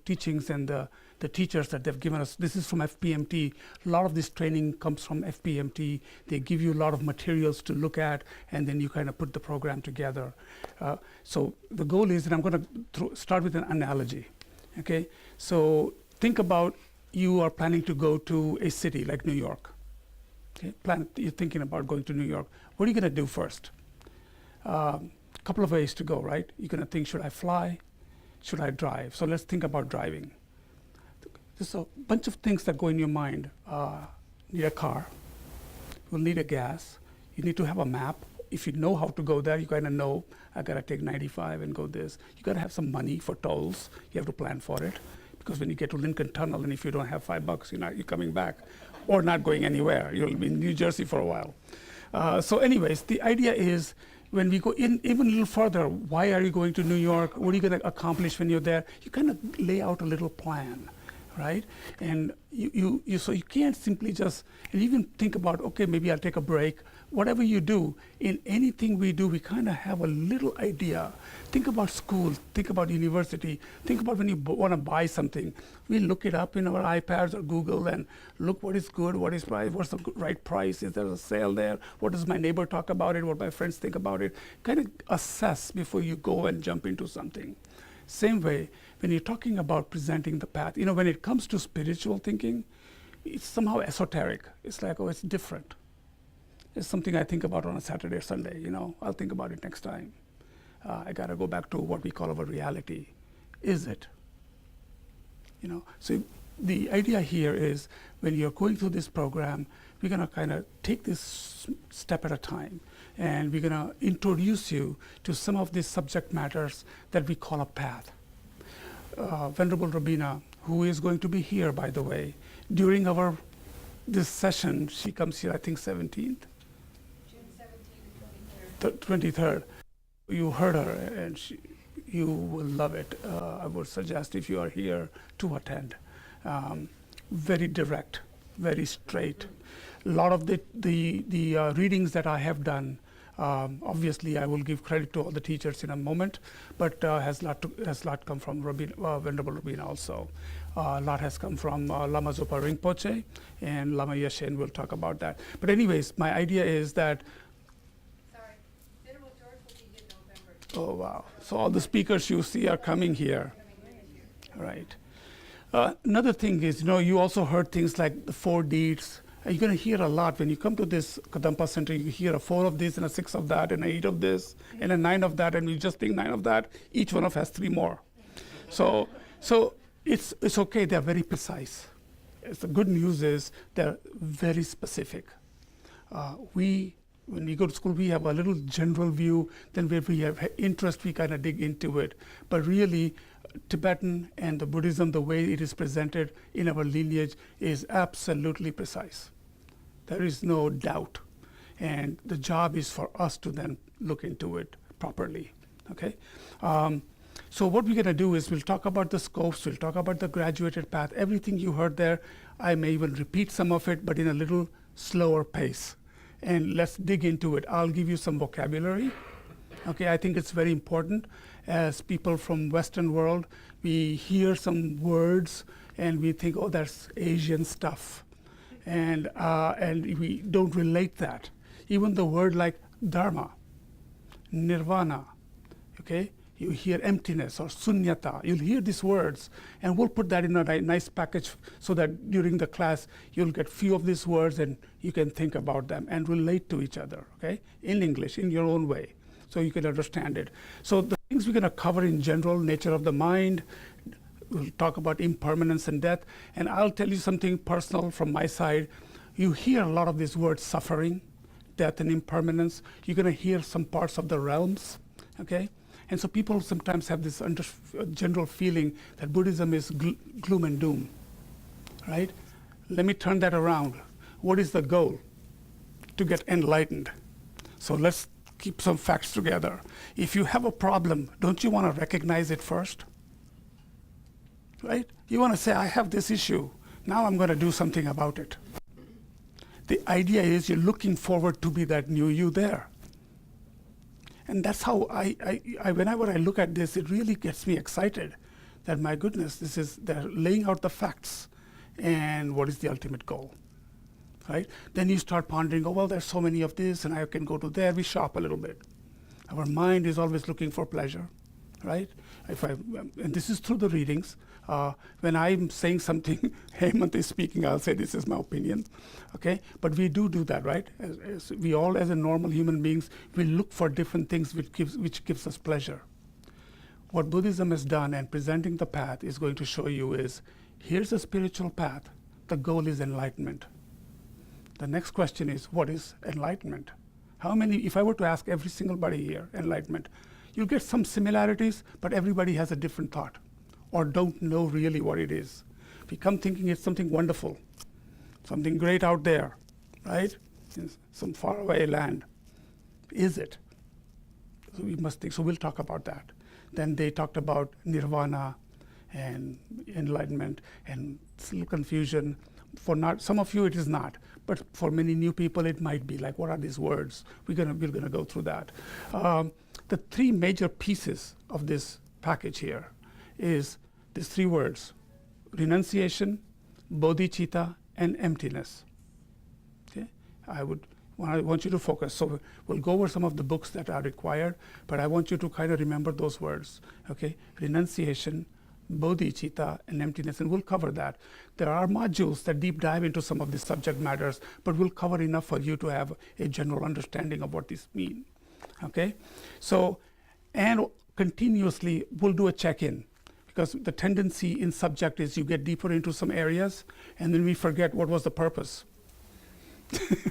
teachings and the teachers that they've given us. This is from FPMT. A lot of this training comes from FPMT. They give you a lot of materials to look at, and then you kind of put the program together. So the goal is, and I'm going to start with an analogy. Okay, so think about you are planning to go to a city like New York. Okay, you're thinking about going to New York. What are you going to do first? Couple of ways to go, right? You're going to think, should I fly? Should I drive? So let's think about driving. There's a bunch of things that go in your mind. Need a car. You'll need a gas. You need to have a map. If you know how to go there, you kind of know, I got to take 95 and go this. You got to have some money for tolls. You have to plan for it. Because when you get to Lincoln Tunnel, and if you don't have $5, you're coming back or not going anywhere. You'll be in New Jersey for a while. So anyways, the idea is, when we go in even a little further, why are you going to New York? What are you going to accomplish when you're there? You kind of lay out a little plan, right? And so you can't simply just, and even think about, okay, maybe I'll take a break. Whatever you do, in anything we do, we kind of have a little idea. Think about school, think about university, think about when you want to buy something. We look it up in our iPads or Google and look what is good, what is price, what's the right price, is there a sale there, what does my neighbor talk about it, what my friends think about it. Kind of assess before you go and jump into something. Same way, when you're talking about presenting the path, when it comes to spiritual thinking, it's somehow esoteric. It's like, oh, it's different. It's something I think about on a Saturday or Sunday, I'll think about it next time. I got to go back to what we call our reality. Is it? So the idea here is, when you're going through this program, we're going to kind of take this step at a time, and we're going to introduce you to some of these subject matters that we call a path. Venerable Rabina, who is going to be here, by the way, during this session, she comes here, I think 17th? 23rd. You heard her, and you will love it. I would suggest, if you are here, to attend. Very direct, very straight. A lot of the readings that I have done, obviously I will give credit to all the teachers in a moment, but has lot come from Venerable Rabina also. A lot has come from Lama Zopa Rinpoche, and Lama Yeshe, we'll talk about that. But anyways, my idea is that, oh, wow. So all the speakers you see are coming here. Right. Another thing is, you also heard things like the 4 deeds. You're going to hear a lot. When you come to this Kadampa center, you hear a 4 of this and a 6 of that and a 8 of this and a 9 of that, and you just think 9 of that. Each one of us has 3 more. So it's okay. They're very precise. The good news is they're very specific. When we go to school, we have a little general view. Then where we have interest, we kind of dig into it. But really, Tibetan and the Buddhism, the way it is presented in our lineage, is absolutely precise. There is no doubt. And the job is for us to then look into it properly. Okay? So what we're going to do is, we'll talk about the scopes, we'll talk about the graduated path. Everything you heard there, I may even repeat some of it, but in a little slower pace. And let's dig into it. I'll give you some vocabulary. Okay, I think it's very important. As people from Western world, we hear some words and we think, oh, that's Asian stuff. And we don't relate that. Even the word like dharma, nirvana, okay? You hear emptiness or sunyata. You'll hear these words, and we'll put that in a nice package so that during the class you'll get few of these words and you can think about them and relate to each other, okay? In English, in your own way, so you can understand it. So the things we're going to cover in general, nature of the mind, we'll talk about impermanence and death, and I'll tell you something personal from my side. You hear a lot of these words, suffering, death, and impermanence. You're going to hear some parts of the realms, okay? And so people sometimes have this general feeling that Buddhism is gloom and doom, right? Let me turn that around. What is the goal? To get enlightened. So let's keep some facts together. If you have a problem, don't you want to recognize it first? Right? You want to say, I have this issue. Now I'm going to do something about it. The idea is you're looking forward to be that new you there. And that's how whenever I look at this, it really gets me excited that, my goodness, they're laying out the facts and what is the ultimate goal, right? Then you start pondering, oh, well, there's so many of this, and I can go to there. We shop a little bit. Our mind is always looking for pleasure, right? And this is through the readings. When I'm saying something, Hemant is speaking, I'll say this is my opinion, okay? But we do that, right? We all, as a normal human beings, we look for different things which gives us pleasure. What Buddhism has done and presenting the path is going to show you is, here's a spiritual path. The goal is enlightenment. The next question is, what is enlightenment? How many, if I were to ask every single body here, enlightenment, you'll get some similarities, but everybody has a different thought or don't know really what it is. We come thinking it's something wonderful, something great out there, right? In some faraway land. Is it? So we must think. So we'll talk about that. Then they talked about nirvana and enlightenment and still confusion. For some of you it is not, but for many new people it might be like, what are these words? We're gonna go through that. The three major pieces of this package here is these three words: renunciation, bodhicitta, and emptiness. Okay, I want you to focus. So we'll go over some of the books that are required, but I want you to kind of remember those words. Okay, renunciation, bodhicitta, and emptiness, and we'll cover that. There are modules that deep dive into some of these subject matters, but we'll cover enough for you to have a general understanding of what these mean. Okay, so, and continuously we'll do a check-in, because the tendency in subject is you get deeper into some areas and then we forget what was the purpose.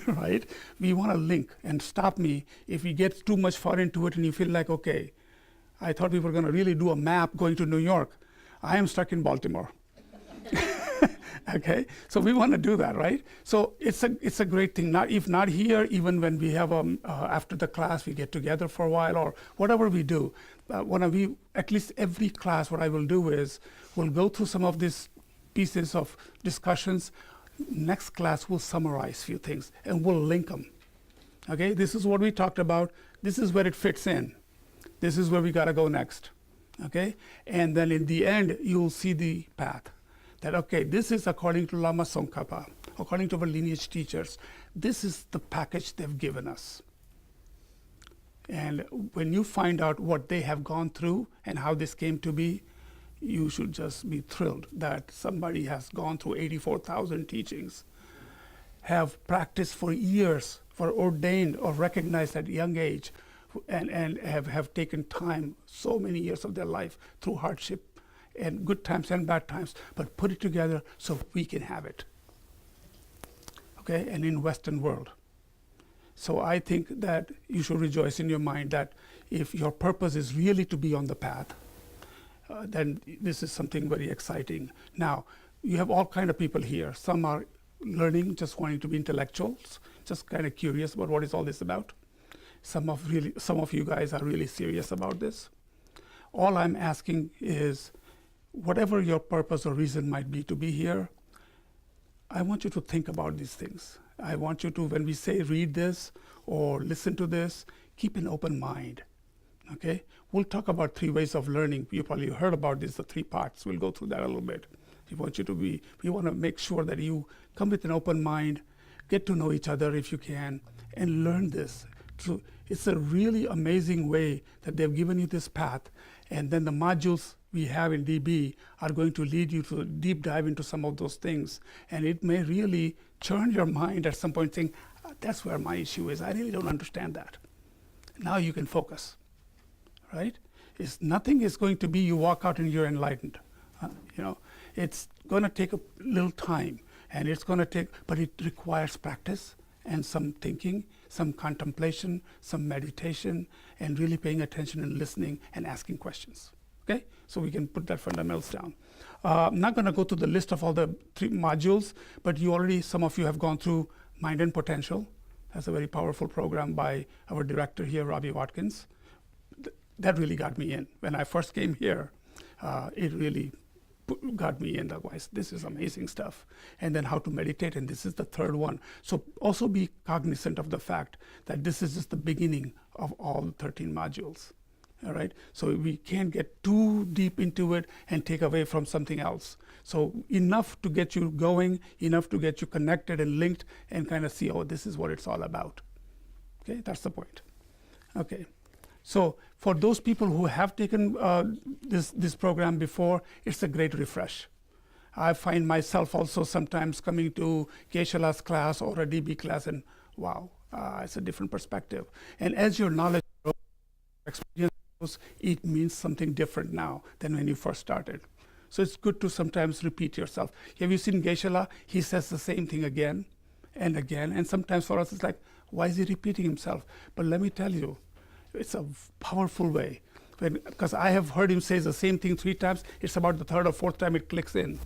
Right? We want to link, and stop me if we get too much far into it and you feel like, okay, I thought we were going to really do a map going to New York. I am stuck in Baltimore. Okay, so we want to do that, right? So it's a great thing. If not here, even when we have after the class we get together for a while or whatever we do. At least every class, what I will do is we'll go through some of these pieces of discussions. Next class we'll summarize few things and we'll link them. Okay, this is what we talked about. This is where it fits in. This is where we got to go next. Okay, and then in the end you'll see the path. That, okay, this is according to Lama Tsongkhapa, according to our lineage teachers. This is the package they've given us. And when you find out what they have gone through and how this came to be, you should just be thrilled that somebody has gone through 84,000 teachings, have practiced for years, for ordained or recognized at a young age, and have taken time, so many years of their life through hardship and good times and bad times, but put it together so we can have it. Okay, and in Western world. So I think that you should rejoice in your mind that if your purpose is really to be on the path, then this is something very exciting. Now, you have all kind of people here. Some are learning, just wanting to be intellectuals, just kind of curious about what is all this about. Some of you guys are really serious about this. All I'm asking is, whatever your purpose or reason might be to be here, I want you to think about these things. I want you to, when we say read this or listen to this, keep an open mind. Okay? We'll talk about 3 ways of learning. You probably heard about this, the 3 parts. We'll go through that a little bit. We want to make sure that you come with an open mind, get to know each other if you can, and learn this. So it's a really amazing way that they've given you this path, and then the modules we have in DB are going to lead you to deep dive into some of those things, and it may really churn your mind at some point saying, that's where my issue is. I really don't understand that. Now you can focus, right? Nothing is going to be you walk out and you're enlightened. It's going to take a little time, and but it requires practice and some thinking, some contemplation, some meditation, and really paying attention and listening and asking questions. Okay, so we can put that fundamentals down. I'm not going to go through the list of all the 3 modules, but some of you have gone through Mind and Potential. That's a very powerful program by our director here, Robbie Watkins. That really got me in. When I first came here, it really got me in. Otherwise, this is amazing stuff. And then how to meditate, and this is the 3rd one. So also be cognizant of the fact that this is just the beginning of all 13 modules. All right, so we can't get too deep into it and take away from something else. So enough to get you going, enough to get you connected and linked, and kind of see, oh, this is what it's all about. Okay, that's the point. Okay, so for those people who have taken this program before, it's a great refresh. I find myself also sometimes coming to Geshe-la's class or a DB class, and wow, it's a different perspective. And as your knowledge grows, experience grows, it means something different now than when you first started. So it's good to sometimes repeat yourself. Have you seen Geshe-la? He says the same thing again and again, and sometimes for us it's like, why is he repeating himself? But let me tell you, it's a powerful way. Because I have heard him say the same thing 3 times, it's about the 3rd or 4th time it clicks in.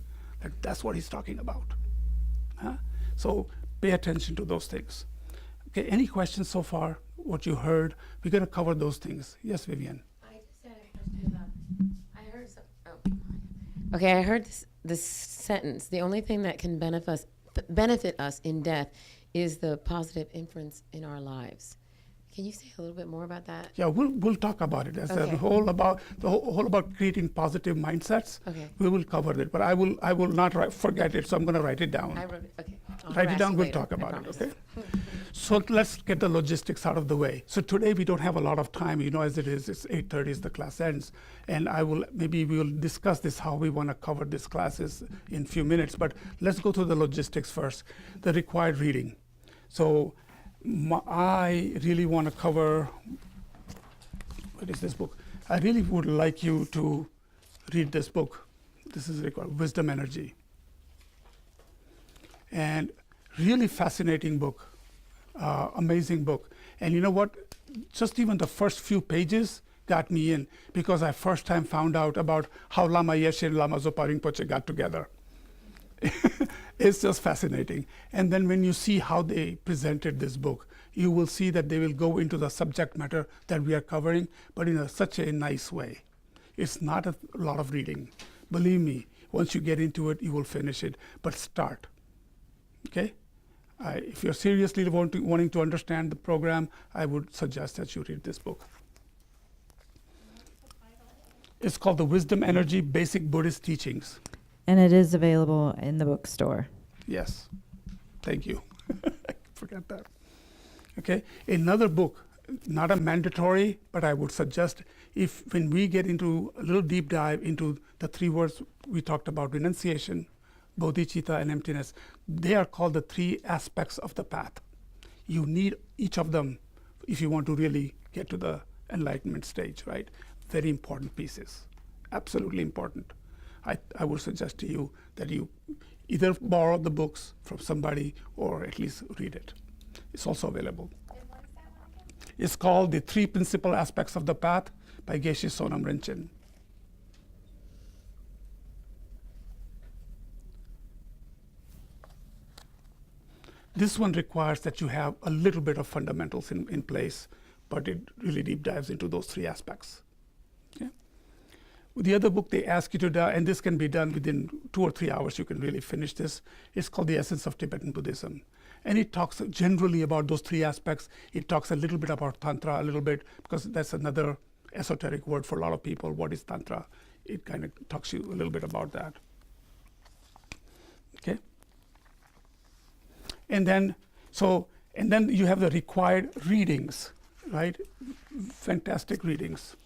Like, that's what he's talking about. Huh? So pay attention to those things. Okay, any questions so far? What you heard? We're going to cover those things. Yes, Vivian. I just had a question. I heard Okay, I heard this sentence. The only thing that can benefit us in death is the positive inference in our lives. Can you say a little bit more about that? Yeah, we'll talk about it as Okay. the whole about creating positive mindsets. Okay. We will cover it, but I will not forget it, so I'm going to write it down. I wrote it. Okay. I'll Write it harass down. you We'll later, talk I about it. promise. Okay. So let's get the logistics out of the way. So today we don't have a lot of time. You know, as it is, it's 8:30 as the class ends, and maybe we will discuss this how we want to cover these classes in a few minutes. But let's go through the logistics first. The required reading. So I really want to cover, what is this book? I really would like you to read this book. This is required, Wisdom Energy. And really fascinating book, amazing book. And you know what? Just even the first few pages got me in, because I first time found out about how Lama Yeshe and Lama Zopa Rinpoche got together. It's just fascinating. And then when you see how they presented this book, you will see that they will go into the subject matter that we are covering, but in such a nice way. It's not a lot of reading. Believe me, once you get into it, you will finish it. But start. Okay? If you're seriously wanting to understand the program, I would suggest that you read this book. It's called The Wisdom Energy Basic Buddhist Teachings. And it is available in the bookstore. Yes. Thank you. I forgot that. Okay. Another book, not a mandatory, but I would suggest when we get into a little deep dive into the 3 words we talked about, renunciation, bodhicitta, and emptiness, they are called the 3 aspects of the path. You need each of them if you want to really get to the enlightenment stage, right? Very important pieces. Absolutely important. I would suggest to you that you either borrow the books from somebody or at least read it. It's also available. It's called The 3 Principal Aspects of the Path by Geshe Sonam Rinchen. This one requires that you have a little bit of fundamentals in place, but it really deep dives into those 3 aspects. Okay? The other book they ask you to do, and this can be done within 2 or 3 hours, you can really finish this. It's called The Essence of Tibetan Buddhism. And it talks generally about those 3 aspects. It talks a little bit about Tantra, a little bit, because that's another esoteric word for a lot of people. What is Tantra? It kind of talks to you a little bit about that. Okay? And then you have the required readings, right? Fantastic readings.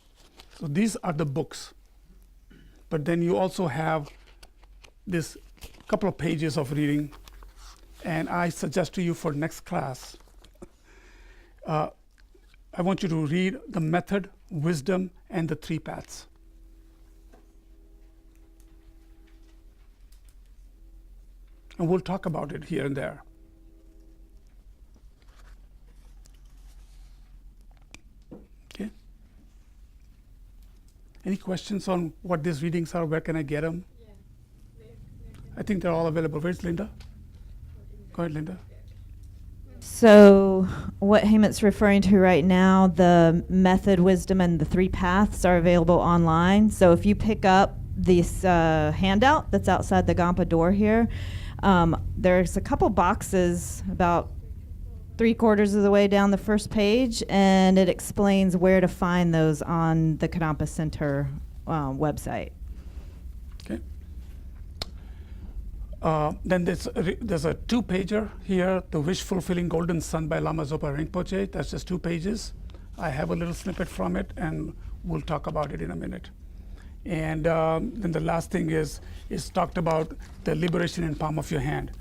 So these are the books. But then you also have this couple of pages of reading. And I suggest to you for next class, I want you to read The Method, Wisdom, and the 3 Paths. And we'll talk about it here and there. Okay? Any questions on what these readings are? Where can I get them? I think they're all available. Where's Linda? Go ahead, Linda. So what Hemant's referring to right now, the method, wisdom, and the 3 paths are available online. So if you pick up this handout that's outside the Kadampa door here, there's a couple boxes, about 3/4 of the way down the first page, and it explains where to find those on the Kadampa Center website. Okay. Then there's a 2-pager here, The Wish Fulfilling Golden Sun by Lama Zopa Rinpoche. That's just 2 pages. I have a little snippet from it, and we'll talk about it in a minute. And then the last thing is talked about the liberation in palm of your hand.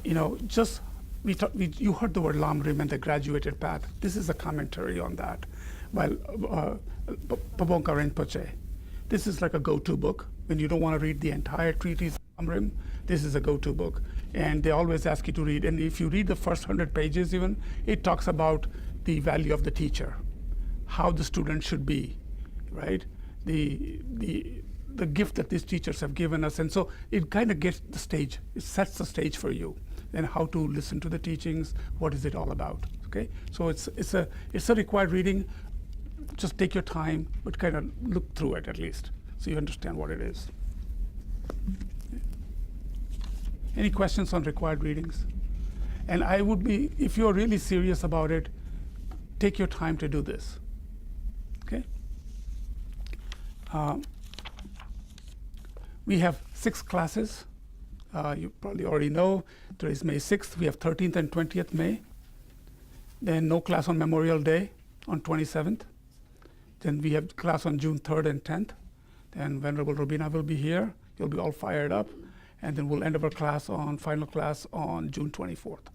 You know, just you heard the word lam-rim and the graduated path. This is a commentary on that by Pabonka Rinpoche. This is like a go-to book. When you don't want to read the entire treatise of lam-rim, this is a go-to book. And they always ask you to read. And if you read the first 100 pages even, it talks about the value of the teacher, how the student should be, right? The gift that these teachers have given us. And so it kind of gets the stage, it sets the stage for you, and how to listen to the teachings, what is it all about, okay? So it's a required reading. Just take your time, but kind of look through it at least, so you understand what it is. Any questions on required readings? And I would be, if you're really serious about it, take your time to do this, okay? We have 6 classes. You probably already know, today is May 6th. We have 13th and 20th May. Then no class on Memorial Day on 27th. Then we have class on June 3rd and 10th. Then Venerable Robina will be here. You'll be all fired up. And then we'll end our final class on June 24th.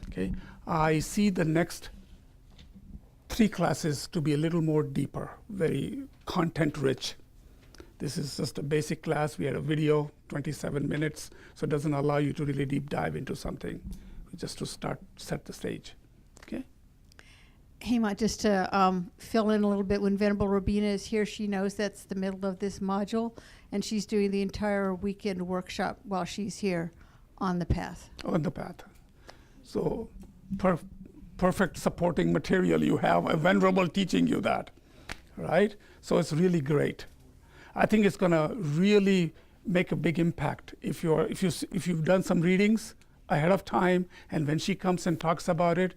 Okay. I see the next 3 classes to be a little more deeper, very content rich. This is just a basic class. We had a video, 27 minutes, so it doesn't allow you to really deep dive into something, just to set the stage. Okay? Hemant, just to fill in a little bit, when Venerable Robina is here, she knows that's the middle of this module, and she's doing the entire weekend workshop while she's here on the path. On the path. So perfect supporting material. You have a Venerable teaching you that, right? So it's really great. I think it's going to really make a big impact if you've done some readings ahead of time, and when she comes and talks about it,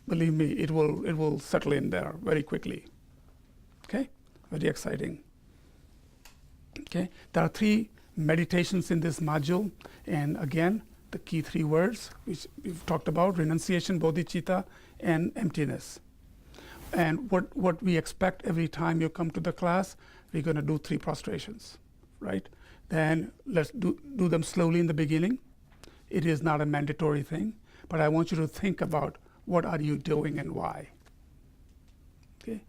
believe me, it will settle in there very quickly. Okay, very exciting. Okay, there are 3 meditations in this module, and again, the key 3 words which we've talked about: renunciation, bodhicitta, and emptiness. And what we expect every time you come to the class, we're going to do 3 prostrations, right? Then let's do them slowly in the beginning. It is not a mandatory thing, but I want you to think about what are you doing and why. Okay,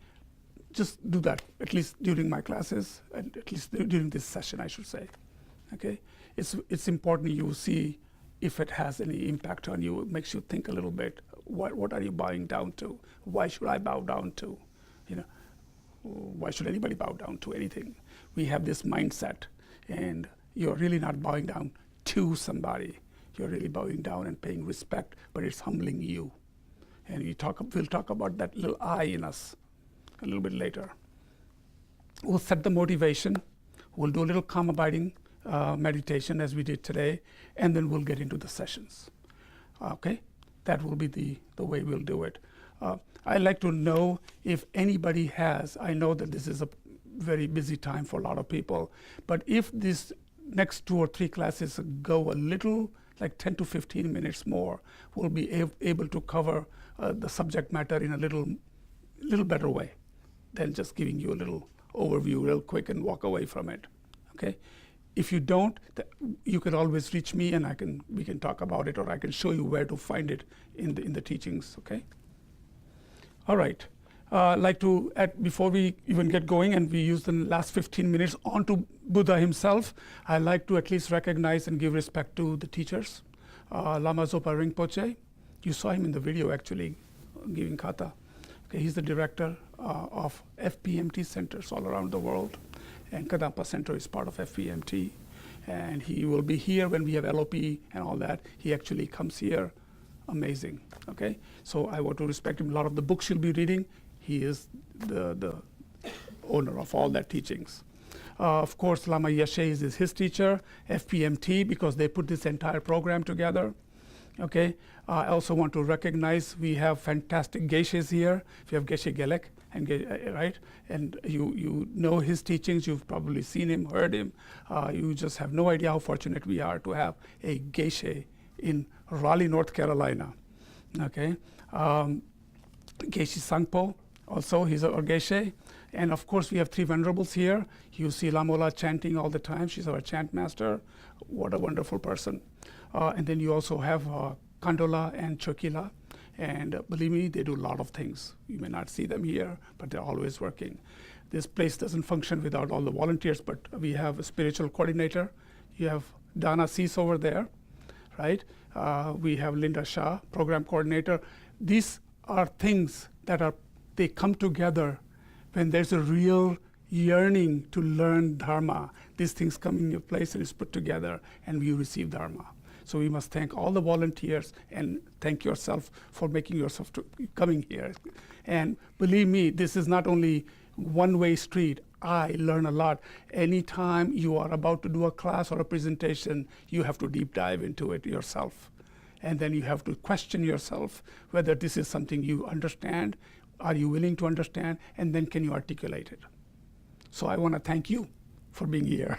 just do that at least during my classes, and at least during this session, I should say. Okay, it's important you see if it has any impact on you. It makes you think a little bit. What are you bowing down to? Why should I bow down to? You know, why should anybody bow down to anything? We have this mindset, and you're really not bowing down to somebody. You're really bowing down and paying respect, but it's humbling you. And we'll talk about that little I in us a little bit later. We'll set the motivation. We'll do a little calm abiding meditation as we did today, and then we'll get into the sessions. Okay, that will be the way we'll do it. I'd like to know if anybody has, I know that this is a very busy time for a lot of people, but if this next 2 or 3 classes go a little, like 10 to 15 minutes more, we'll be able to cover the subject matter in a little better way than just giving you a little overview real quick and walk away from it. Okay? If you don't, you can always reach me, and we can talk about it, or I can show you where to find it in the teachings. Okay. All right. Like to before we even get going, and we use the last 15 minutes onto Buddha himself, I like to at least recognize and give respect to the teachers. Lama Zopa Rinpoche, you saw him in the video actually, giving kata. Okay, he's the director of FPMT centers all around the world. And Kadampa Center is part of FPMT, and he will be here when we have LOP and all that. He actually comes here. Amazing. Okay, so I want to respect him. A lot of the books you'll be reading, he is the owner of all that teachings. Of course, Lama Yeshe is his teacher. FPMT, because they put this entire program together. Okay, I also want to recognize we have fantastic geishas here. We have Geshe Gelek, and right, and you know his teachings. You've probably seen him, heard him. You just have no idea how fortunate we are to have a geisha in Raleigh, North Carolina. Okay, Geshe Sangpo, also he's our geisha, and of course we have three venerables here. You see Lamola chanting all the time. She's our chant master. What a wonderful person. And then you also have Kandola and Chokila. And believe me, they do a lot of things. You may not see them here, but they're always working. This place doesn't function without all the volunteers, but we have a spiritual coordinator. You have Dana Cease over there, right? We have Linda Shah, program coordinator. These are things that they come together when there's a real yearning to learn Dharma. These things come in your place and it's put together, and we receive Dharma. So we must thank all the volunteers and thank yourself for making yourself coming here. And believe me, this is not only one-way street. I learn a lot. Anytime you are about to do a class or a presentation, you have to deep dive into it yourself. And then you have to question yourself whether this is something you understand, are you willing to understand, and then can you articulate it. So I want to thank you for being here.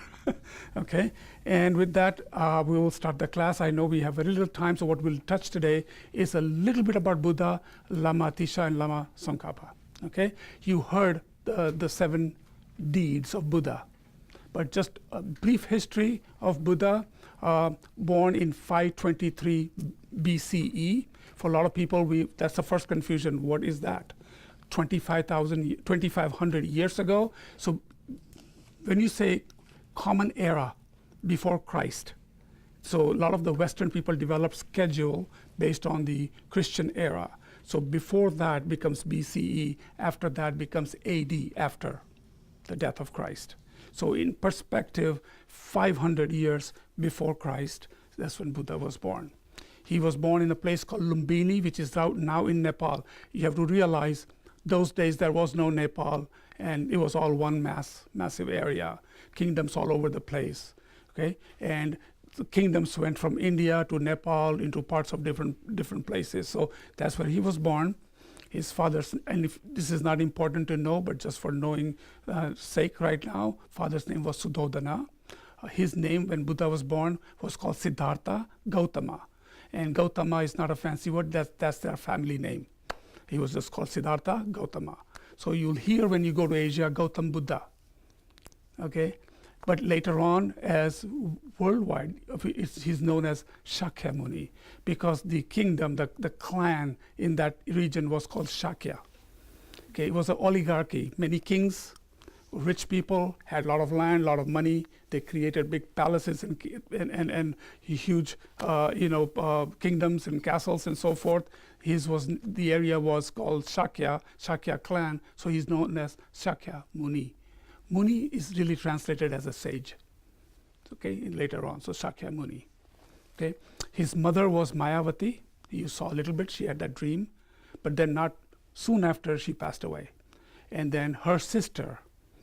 Okay, and with that, we will start the class. I know we have very little time, so what we'll touch today is a little bit about Buddha, Lama Tisha, and Lama Tsongkhapa. Okay, you heard the 7 deeds of Buddha, but just a brief history of Buddha. Born in 523 BCE. For a lot of people, that's the first confusion. What is that? 2,500 years ago. So when you say common era before Christ, so a lot of the Western people develop schedule based on the Christian era. So before that becomes BCE, after that becomes AD, after the death of Christ. So in perspective, 500 years before Christ, that's when Buddha was born. He was born in a place called Lumbini, which is now in Nepal. You have to realize those days there was no Nepal, and it was all one massive area, kingdoms all over the place. Okay, and the kingdoms went from India to Nepal into parts of different places. So that's where he was born. His father's, and if this is not important to know, but just for knowing sake right now, father's name was Sudhodana. His name when Buddha was born was called Siddhartha Gautama. And Gautama is not a fancy word, that's their family name. He was just called Siddhartha Gautama. So you'll hear when you go to Asia, Gautam Buddha. Okay? But later on, as worldwide, he's known as Shakyamuni, because the kingdom, the clan in that region was called Shakya. Okay, it was an oligarchy. Many kings, rich people, had a lot of land, a lot of money. They created big palaces and huge, kingdoms and castles and so forth. The area was called Shakya clan, so he's known as Shakyamuni. Muni is really translated as a sage, okay, later on, so Shakyamuni. Okay, his mother was Mayavati. You saw a little bit, she had that dream, but then not soon after she passed away. And then her sister,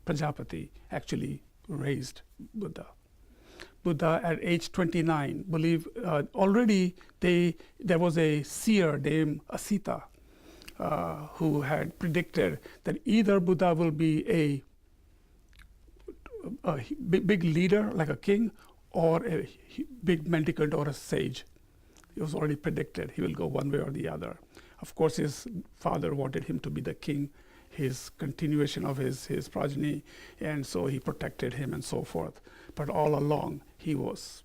Prajapati, actually raised Buddha. Buddha at age 29, already there was a seer named Asita who had predicted that either Buddha will be a big leader like a king, or a big mendicant or a sage. It was already predicted he will go one way or the other. Of course, his father wanted him to be the king, his continuation of his progeny, and so he protected him and so forth. But all along, he was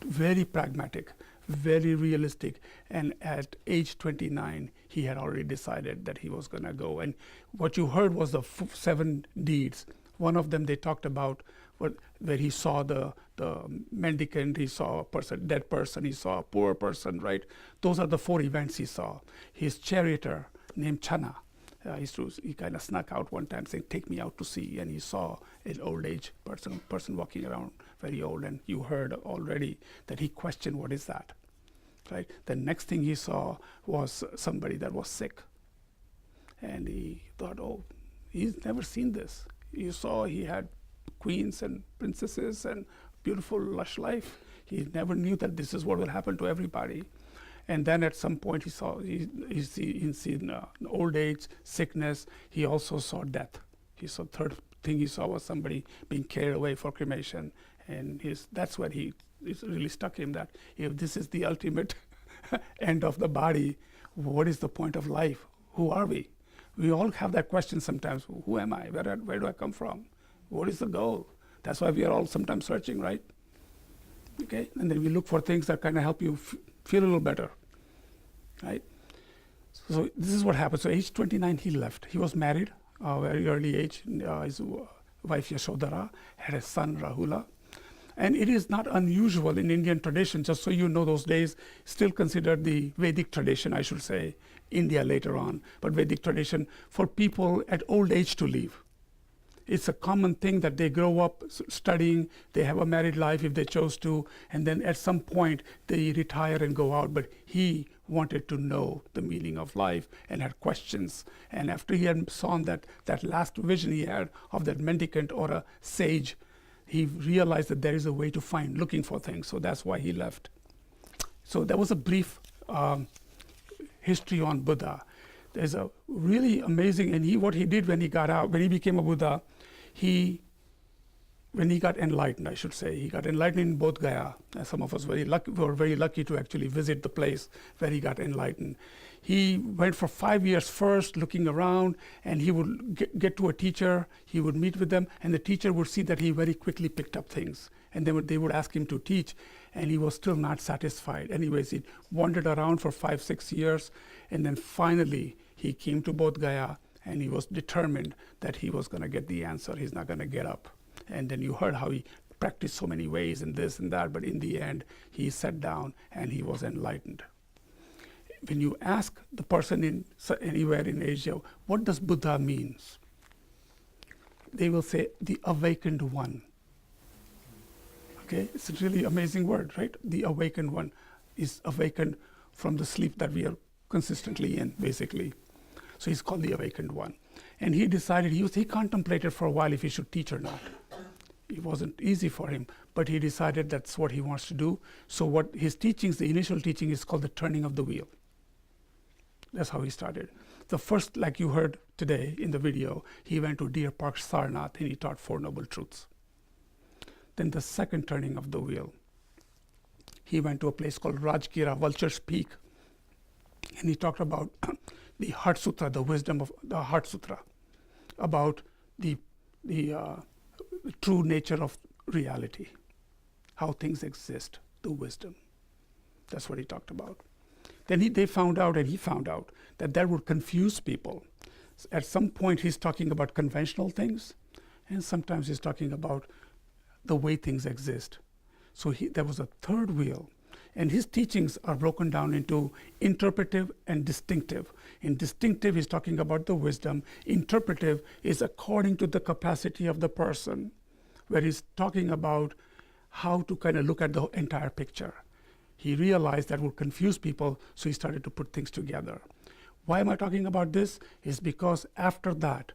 very pragmatic, very realistic, and at age 29, he had already decided that he was going to go. And what you heard was the 7 deeds. One of them they talked about where he saw the mendicant, he saw a dead person, he saw a poor person, right? Those are the 4 events he saw. His charioteer named Chana, he kind of snuck out one time saying, "Take me out to sea," and he saw an old age person walking around, very old, and you heard already that he questioned, what is that, right? The next thing he saw was somebody that was sick, and he thought, oh, he's never seen this. You saw he had queens and princesses and beautiful lush life. He never knew that this is what will happen to everybody. And then at some point he's seen old age, sickness. He also saw death. He saw, third thing he saw was somebody being carried away for cremation. And that's what it really struck him, that if this is the ultimate end of the body, what is the point of life? Who are we? We all have that question sometimes. Who am I? Where do I come from? What is the goal? That's why we are all sometimes searching, right? Okay, and then we look for things that kind of help you feel a little better, right? So this is what happened. So age 29, he left. He was married, very early age. His wife Yashodhara had a son Rahula. And it is not unusual in Indian tradition, just so you know, those days still considered the Vedic tradition, I should say, India later on, but Vedic tradition for people at old age to leave. It's a common thing that they grow up studying, they have a married life if they chose to, and then at some point they retire and go out. But he wanted to know the meaning of life and had questions. And after he had saw that last vision he had of that mendicant or a sage, he realized that there is a way to looking for things. So that's why he left. So that was a brief history on Buddha. There's a really amazing, and what he did when he got out, when he became a Buddha, when he got enlightened, I should say, he got enlightened in Bodh Gaya. Some of us were very lucky to actually visit the place where he got enlightened. He went for 5 years first, looking around, and he would get to a teacher, he would meet with them, and the teacher would see that he very quickly picked up things. And they would ask him to teach, and he was still not satisfied. Anyways, he wandered around for 5-6 years, and then finally he came to Bodh Gaya, and he was determined that he was going to get the answer. He's not going to get up. And then you heard how he practiced so many ways and this and that, but in the end, he sat down and he was enlightened. When you ask the person anywhere in Asia, what does Buddha means? They will say, the awakened one. Okay, it's a really amazing word, right? The awakened one is awakened from the sleep that we are consistently in, basically. So he's called the awakened one. And he decided, he contemplated for a while if he should teach or not. It wasn't easy for him, but he decided that's what he wants to do. So what his teachings, the initial teaching is called the turning of the wheel. That's how he started. The first, like you heard today in the video, he went to Deer Park, Sarnath, and he taught 4 Noble Truths. Then the second turning of the wheel, he went to a place called Rajkira, Vulture's Peak, and he talked about the Heart Sutra, the wisdom of the Heart Sutra, about the true nature of reality, how things exist, the wisdom. That's what he talked about. Then he found out that would confuse people. At some point he's talking about conventional things, and sometimes he's talking about the way things exist. So there was a third wheel, and his teachings are broken down into interpretive and distinctive. In distinctive, he's talking about the wisdom. Interpretive is according to the capacity of the person, where he's talking about how to kind of look at the entire picture. He realized that would confuse people, so he started to put things together. Why am I talking about this? Is because after that,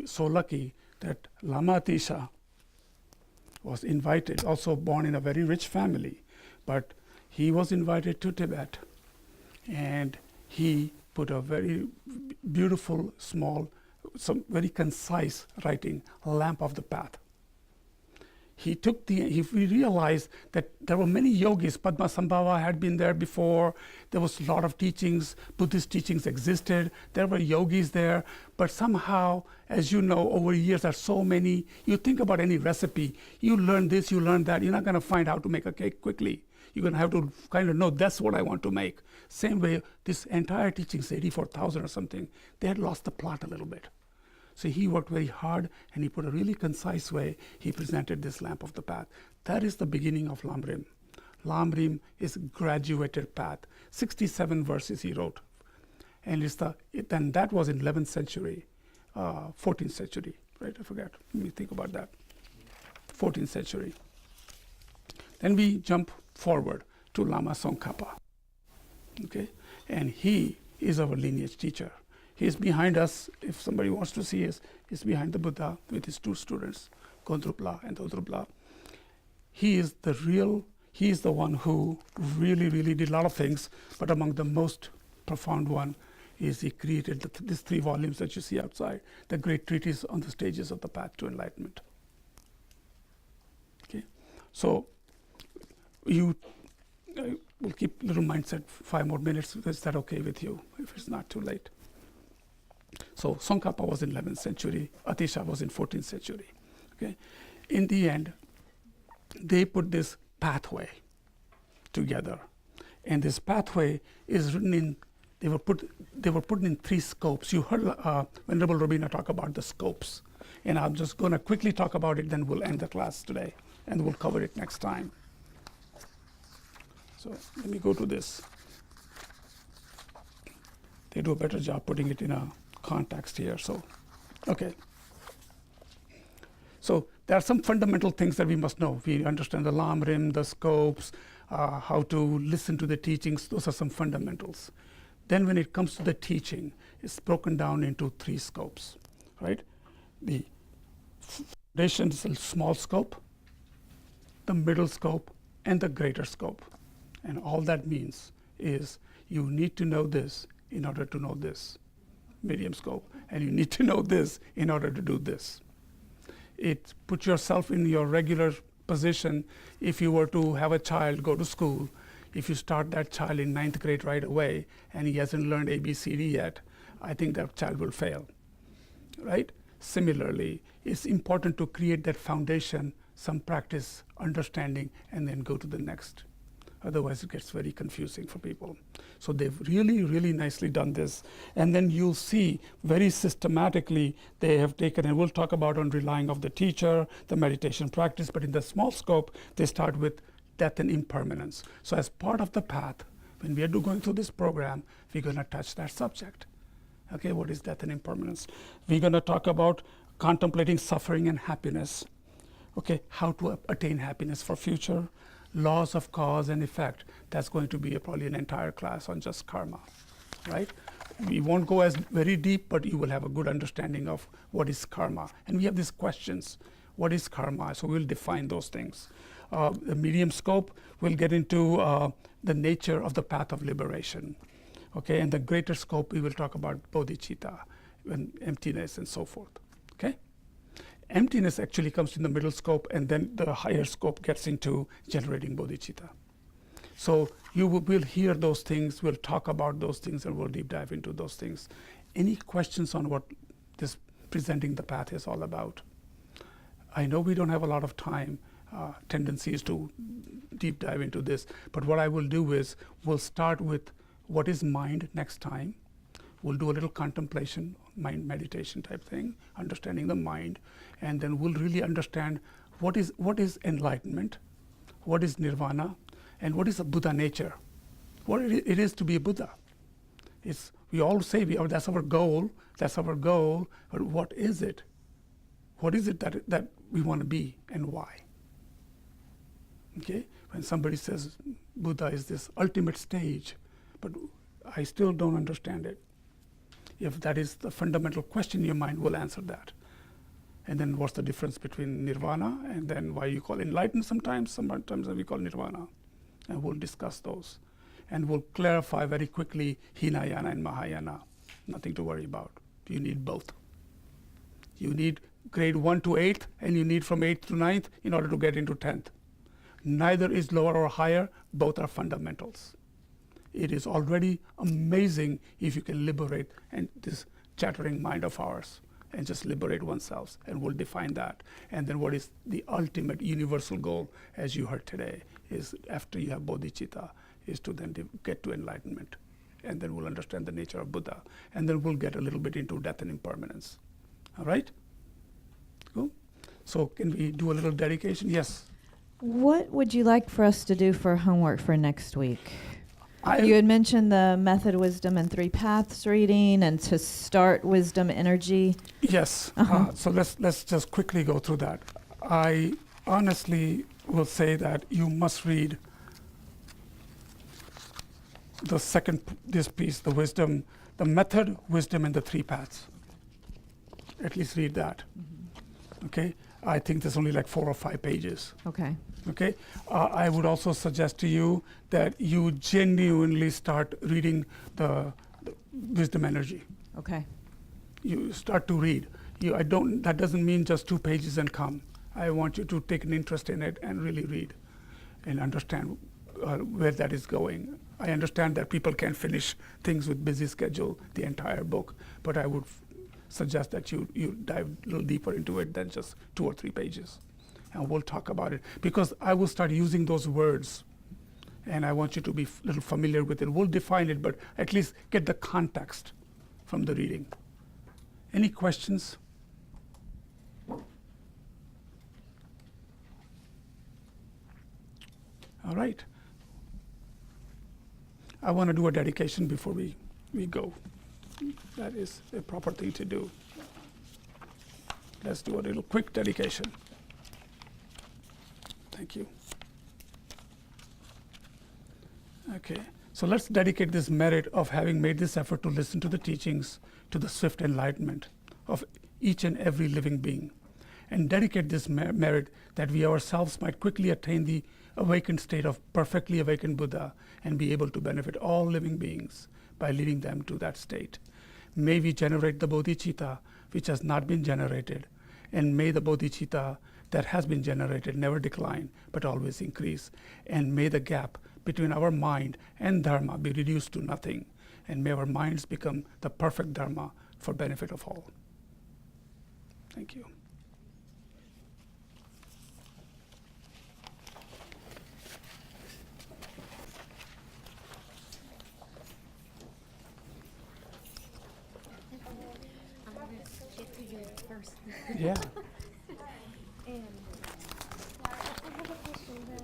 so lucky that Lama Atisha was invited, also born in a very rich family, but he was invited to Tibet, and he put a very beautiful, small, some very concise writing, Lamp of the Path. He realized that there were many yogis. Padmasambhava had been there before. There was a lot of teachings. Buddhist teachings existed. There were yogis there. But somehow, as you know, over years, there are so many. You think about any recipe. You learn this, you learn that. You're not going to find how to make a cake quickly. You're going to have to kind of know that's what I want to make. Same way, this entire teachings, 84,000 or something, they had lost the plot a little bit. So he worked very hard, and he put a really concise way. He presented this Lamp of the Path. That is the beginning of lam-rim. Lam-rim is a graduated path. 67 verses he wrote. And then that was in 11th century, 14th century, right? I forgot. Let me think about that. 14th century. Then we jump forward to Lama Tsongkhapa. Okay? And he is our lineage teacher. He's behind us. If somebody wants to see us, he's behind the Buddha with his 2 students, Gondrupla and Dodrupla. He is the real, he is the one who really, really did a lot of things, but among the most profound one is he created these 3 volumes that you see outside, the Great Treatise on the Stages of the Path to Enlightenment. Okay, so we'll keep little mindset 5 more minutes. Is that okay with you, if it's not too late? So Tsongkhapa was in 11th century, Atisha was in 14th century. Okay, in the end, they put this pathway together, and this pathway is written in. They were put in 3 scopes. You heard Venerable Robina talk about the scopes, and I'm just going to quickly talk about it. Then we'll end the class today, and we'll cover it next time. So let me go to this. They do a better job putting it in a context here. So, okay. So there are some fundamental things that we must know. We understand the lam-rim, the scopes, how to listen to the teachings. Those are some fundamentals. Then when it comes to the teaching, it's broken down into 3 scopes, right? The foundation is a small scope, the middle scope, and the greater scope. And all that means is you need to know this in order to know this, medium scope, and you need to know this in order to do this. It put yourself in your regular position. If you were to have a child go to school, if you start that child in 9th grade right away and he hasn't learned ABCD yet, I think that child will fail, right? Similarly, it's important to create that foundation, some practice, understanding, and then go to the next. Otherwise, it gets very confusing for people. So they've really, really nicely done this. And then you'll see very systematically they have taken, and we'll talk about on relying of the teacher, the meditation practice, but in the small scope, they start with death and impermanence. So as part of the path, when we are going through this program, we're going to touch that subject. Okay, what is death and impermanence? We're going to talk about contemplating suffering and happiness. Okay, how to attain happiness for future. Laws of cause and effect. That's going to be probably an entire class on just karma, right? We won't go as very deep, but you will have a good understanding of what is karma. And we have these questions. What is karma? So we'll define those things. The medium scope, we'll get into the nature of the path of liberation. Okay, and the greater scope, we will talk about bodhicitta, and emptiness, and so forth. Okay, emptiness actually comes in the middle scope, and then the higher scope gets into generating bodhicitta. So you will hear those things, we'll talk about those things, and we'll deep dive into those things. Any questions on what this presenting the path is all about? I know we don't have a lot of time. Tendencies to deep dive into this, but what I will do is we'll start with what is mind next time. We'll do a little contemplation, mind meditation type thing, understanding the mind, and then we'll really understand what is enlightenment, what is nirvana, and what is a Buddha nature, what it is to be a Buddha. We all say that's our goal, but what is it? What is it that we want to be, and why? Okay, when somebody says Buddha is this ultimate stage, but I still don't understand it. If that is the fundamental question in your mind, we'll answer that. And then what's the difference between nirvana and then why you call enlightened sometimes we call nirvana. And we'll discuss those. And we'll clarify very quickly Hinayana and Mahayana. Nothing to worry about. You need both. You need grade 1 to 8th, and you need from 8th to 9th in order to get into 10th. Neither is lower or higher, both are fundamentals. It is already amazing if you can liberate and this chattering mind of ours and just liberate oneself, and we'll define that. And then what is the ultimate universal goal, as you heard today, is after you have bodhicitta, is to then get to enlightenment. And then we'll understand the nature of Buddha. And then we'll get a little bit into death and impermanence. All right? Cool? So can we do a little dedication? Yes. What would you like for us to do for homework for next week? You had mentioned the method, wisdom, and 3 paths reading, and to start wisdom energy. Yes. So let's just quickly go through that. I honestly will say that you must read this piece, the wisdom, the method, wisdom, and the 3 paths. At least read that. Okay, I think there's only like 4 or 5 pages. Okay. Okay, I would also suggest to you that you genuinely start reading the wisdom energy. Okay. You start to read. That doesn't mean just 2 pages and come. I want you to take an interest in it and really read and understand where that is going. I understand that people can't finish things with busy schedule, the entire book, but I would suggest that you dive a little deeper into it than just 2 or 3 pages. And we'll talk about it, because I will start using those words, and I want you to be a little familiar with it. We'll define it, but at least get the context from the reading. Any questions? All right. I want to do a dedication before we go. That is a proper thing to do. Let's do a little quick dedication. Thank you. Okay, so let's dedicate this merit of having made this effort to listen to the teachings to the swift enlightenment of each and every living being, and dedicate this merit that we ourselves might quickly attain the awakened state of perfectly awakened Buddha and be able to benefit all living beings by leading them to that state. May we generate the bodhicitta which has not been generated, and may the bodhicitta that has been generated never decline but always increase, and may the gap between our mind and dharma be reduced to nothing, and may our minds become the perfect dharma for benefit of all. Thank you. Yeah.